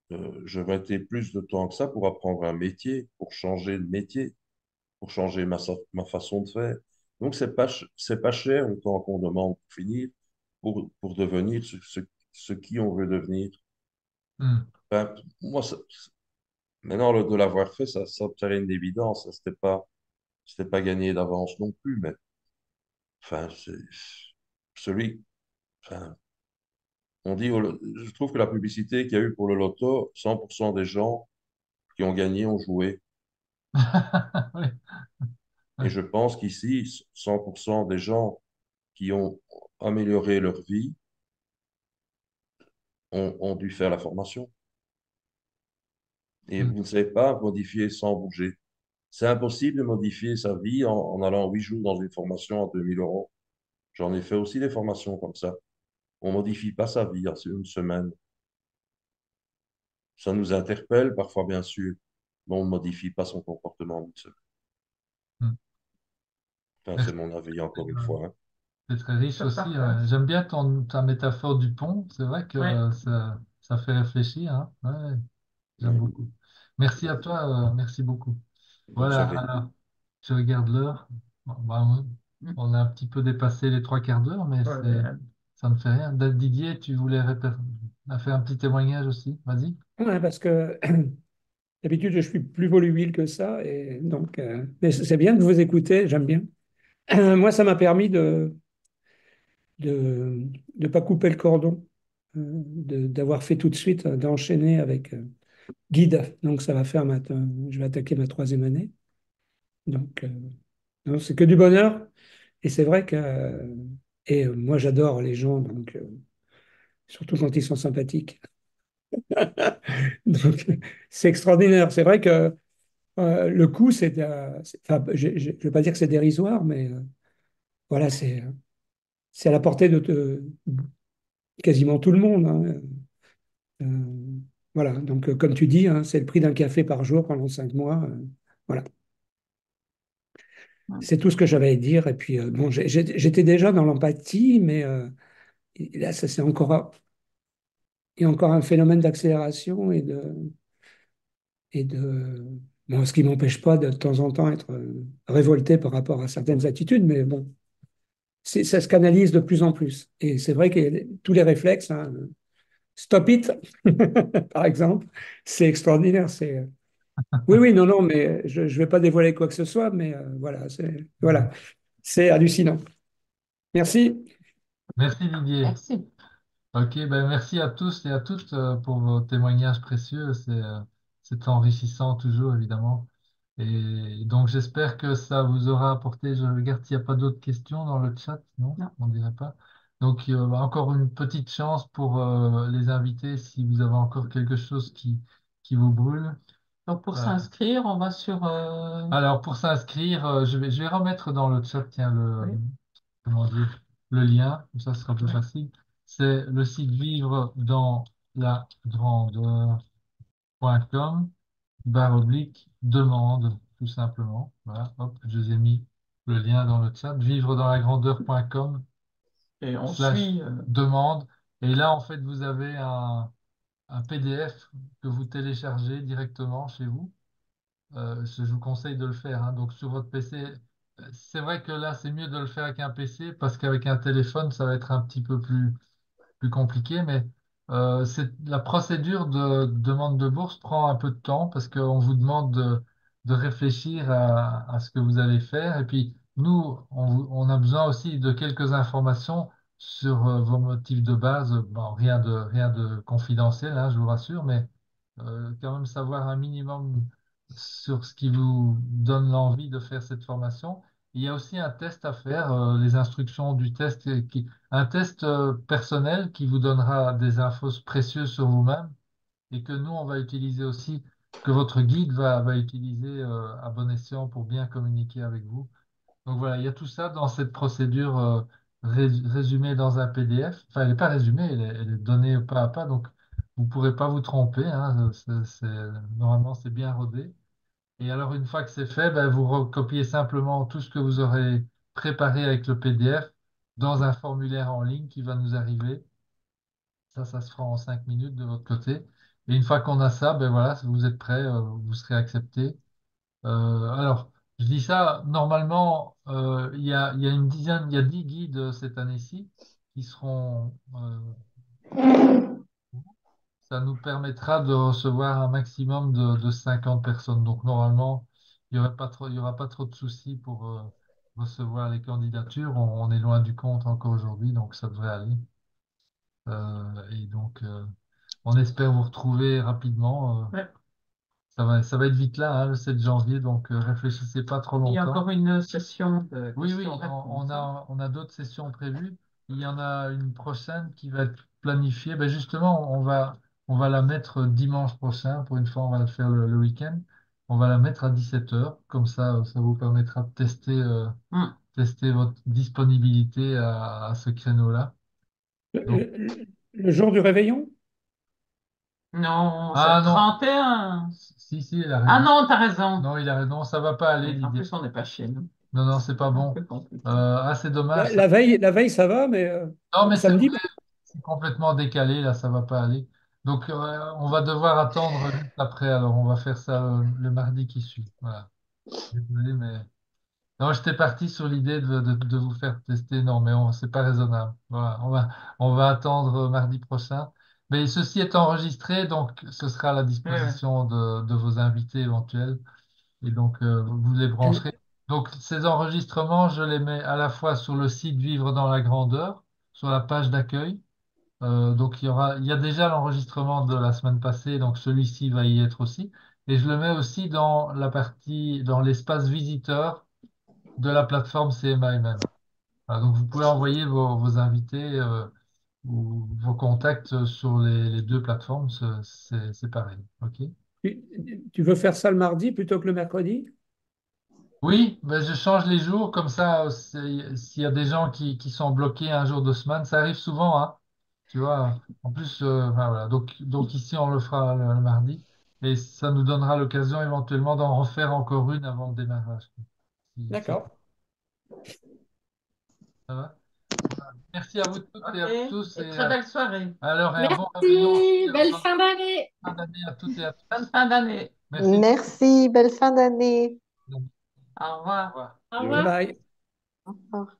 Je mettrai plus de temps que ça pour apprendre un métier, pour changer de métier, pour changer ma façon de faire. Donc, c'est pas cher le temps qu'on demande pour finir, pour devenir ce qui on veut devenir. Mhm. Ben, moi, maintenant, de l'avoir fait, ça me paraît une évidence. C'était pas gagné d'avance non plus, mais enfin, celui, enfin, On dit, je trouve que la publicité qu'il y a eu pour le loto, 100% des gens qui ont gagné ont joué. Oui, Et oui. je pense qu'ici, 100% des gens qui ont amélioré leur vie ont dû faire la formation. Et Mm. vous ne savez pas modifier sans bouger. C'est impossible de modifier sa vie en allant 8 jours dans une formation à 2 000 euros. J'en ai fait aussi des formations comme ça. On modifie pas sa vie en une semaine. Ça nous interpelle parfois, bien sûr, mais on ne modifie pas son comportement en une semaine. Mm. Enfin, c'est Merci. mon avis, encore une fois, hein. C'est très riche Je aussi. partage. Ouais. J'aime bien ta métaphore du pont. C'est vrai que Ouais. ça fait réfléchir, hein. Ouais, j'aime Oui, beaucoup. Merci à toi. Merci beaucoup. bonne Voilà. soirée. Alors, je regarde l'heure. Bon, bah, on a un petit peu dépassé les 3 quarts d'heure, mais Ouais, ça ne fait rien. Didier, tu voulais faire un petit témoignage aussi. Vas-y. Ouais, parce que d'habitude, je suis plus volubile que ça. Et donc, mais c'est bien de vous écouter, j'aime bien. Moi, ça m'a permis de ne pas couper le cordon, d'avoir fait tout de suite, d'enchaîner avec guide. Donc, ça va faire je vais attaquer ma troisième année. Donc, non, c'est que du bonheur. Et c'est vrai que, moi, j'adore les gens, donc, surtout quand ils sont sympathiques. Donc, c'est extraordinaire. C'est vrai que le coût, enfin, je ne veux pas dire que c'est dérisoire, mais voilà, c'est à la portée de quasiment tout le monde, hein. Euh, voilà, donc comme tu dis, hein, c'est le prix d'un café par jour pendant 5 mois. Voilà, c'est tout ce que j'avais à dire. Et puis, bon, j'étais déjà dans l'empathie, mais là, ça c'est encore, il y a encore un phénomène d'accélération et de bon, ce qui m'empêche pas de temps en temps être révolté par rapport à certaines attitudes, mais bon, ça se canalise de plus en plus. Et c'est vrai que tous les réflexes, hein, stop it, par exemple, c'est extraordinaire. Oui, oui, non, non, mais je ne vais pas dévoiler quoi que ce soit, mais voilà, c'est hallucinant. Merci. Merci Didier. merci. Ok, ben merci à tous et à toutes pour vos témoignages précieux. C'est enrichissant toujours, évidemment. Et donc, j'espère que ça vous aura apporté. Je regarde s'il n'y a pas d'autres questions dans le chat. Non, Non. on dirait pas. Donc, encore une petite chance pour les invités si vous avez encore quelque chose qui vous brûle. Donc, pour Euh, s'inscrire, on va sur. alors, pour s'inscrire, je vais remettre dans le chat, tiens, Oui. comment dire, le lien, comme ça ce sera plus facile. C'est le site vivre dans la grandeur.com, barre oblique, demande, tout simplement. Voilà, hop, je vous ai mis le lien dans le chat, vivre dans la grandeur.com, Et on slash suit. demande. Et là, en fait, vous avez un PDF que vous téléchargez directement chez vous. Je vous conseille de le faire, hein. Donc sur votre PC, c'est vrai que là, c'est mieux de le faire avec un PC parce qu'avec un téléphone, ça va être un petit peu plus compliqué. Mais la procédure de demande de bourse prend un peu de temps parce qu'on vous demande de réfléchir à ce que vous allez faire. Et puis nous, on a besoin aussi de quelques informations sur vos motifs de base. Bon, rien de confidentiel, hein, je vous rassure, mais quand même savoir un minimum sur ce qui vous donne l'envie de faire cette formation. Il y a aussi un test à faire, les instructions du test, un test personnel qui vous donnera des infos précieuses sur vous-même et que nous, on va utiliser aussi, que votre guide va utiliser à bon escient pour bien communiquer avec vous. Donc voilà, il y a tout ça dans cette procédure résumée dans un PDF. Enfin, elle n'est pas résumée, elle est donnée pas à pas, donc vous ne pourrez pas vous tromper, hein. Normalement, c'est bien rodé. Et alors, une fois que c'est fait, ben, vous recopiez simplement tout ce que vous aurez préparé avec le PDF dans un formulaire en ligne qui va nous arriver. Ça se fera en 5 minutes de votre côté. Et une fois qu'on a ça, ben voilà, vous êtes prêt, vous serez accepté. Alors, je dis ça, normalement, il y a une dizaine, il y a 10 guides cette année-ci qui seront. Ça nous permettra de recevoir un maximum de 50 personnes. Donc, normalement, il y aura pas trop de soucis pour recevoir les candidatures. On est loin du compte encore aujourd'hui, donc ça devrait aller. Et donc, on espère vous retrouver rapidement. Ouais. Ça va être vite là, hein, le 7 janvier, donc réfléchissez pas trop Il y a longtemps. encore une session de Oui, oui, questions-réponses. on a d'autres sessions prévues. Il y en a une prochaine qui va être planifiée. Ben justement, on va la mettre dimanche prochain. Pour une fois, on va le faire le week-end. On va la mettre à 17 heures. Comme ça vous permettra de tester votre disponibilité à ce créneau-là. Donc, Le jour du réveillon? Non, c'est ah le non, 31. si, il a Ah raison. non, t'as raison. Non, il a raison. Ça va pas aller, En l'idée. plus, on n'est pas chez nous. Non, non, c'est pas C'est un bon. peu compliqué. C'est dommage. La veille, ça va, mais Non, le mais c'est samedi, c'est complètement décalé, là, ça va pas aller. Donc, on va devoir attendre juste après. Alors, on va faire ça le mardi qui suit. Voilà. Désolé, mais non, j'étais parti sur l'idée de vous faire tester. Non, mais c'est pas raisonnable. Voilà, on va attendre mardi prochain. Mais ceci est enregistré, donc ce sera à la Ouais, ouais. disposition de vos invités éventuels. Et donc, vous les je- brancherez. Donc, ces enregistrements, je les mets à la fois sur le site Vivre dans la grandeur, sur la page d'accueil. Donc il y a déjà l'enregistrement de la semaine passée, donc celui-ci va y être aussi. Et je le mets aussi dans dans l'espace visiteur de la plateforme CMA même. Voilà, donc vous pouvez envoyer vos invités ou vos contacts sur les deux plateformes, c'est pareil. OK? tu veux faire ça le mardi plutôt que le mercredi? Oui, ben je change les jours, comme ça, s'il y a des gens qui sont bloqués un jour de semaine, ça arrive souvent, hein, tu vois. En plus, voilà. Donc ici, on le fera le mardi, et ça nous donnera l'occasion éventuellement d'en refaire encore une avant le démarrage. Si D'accord. ça va. Merci à vous toutes et à Ok. tous, Et très belle soirée. alors, et un bon réveillon Merci, aussi, belle bonne fin d'année. fin d'année à toutes et à tous. Bonne fin d'année. Merci. Merci, belle fin d'année. Au Au revoir. revoir. Au Bye revoir. bye. Au revoir.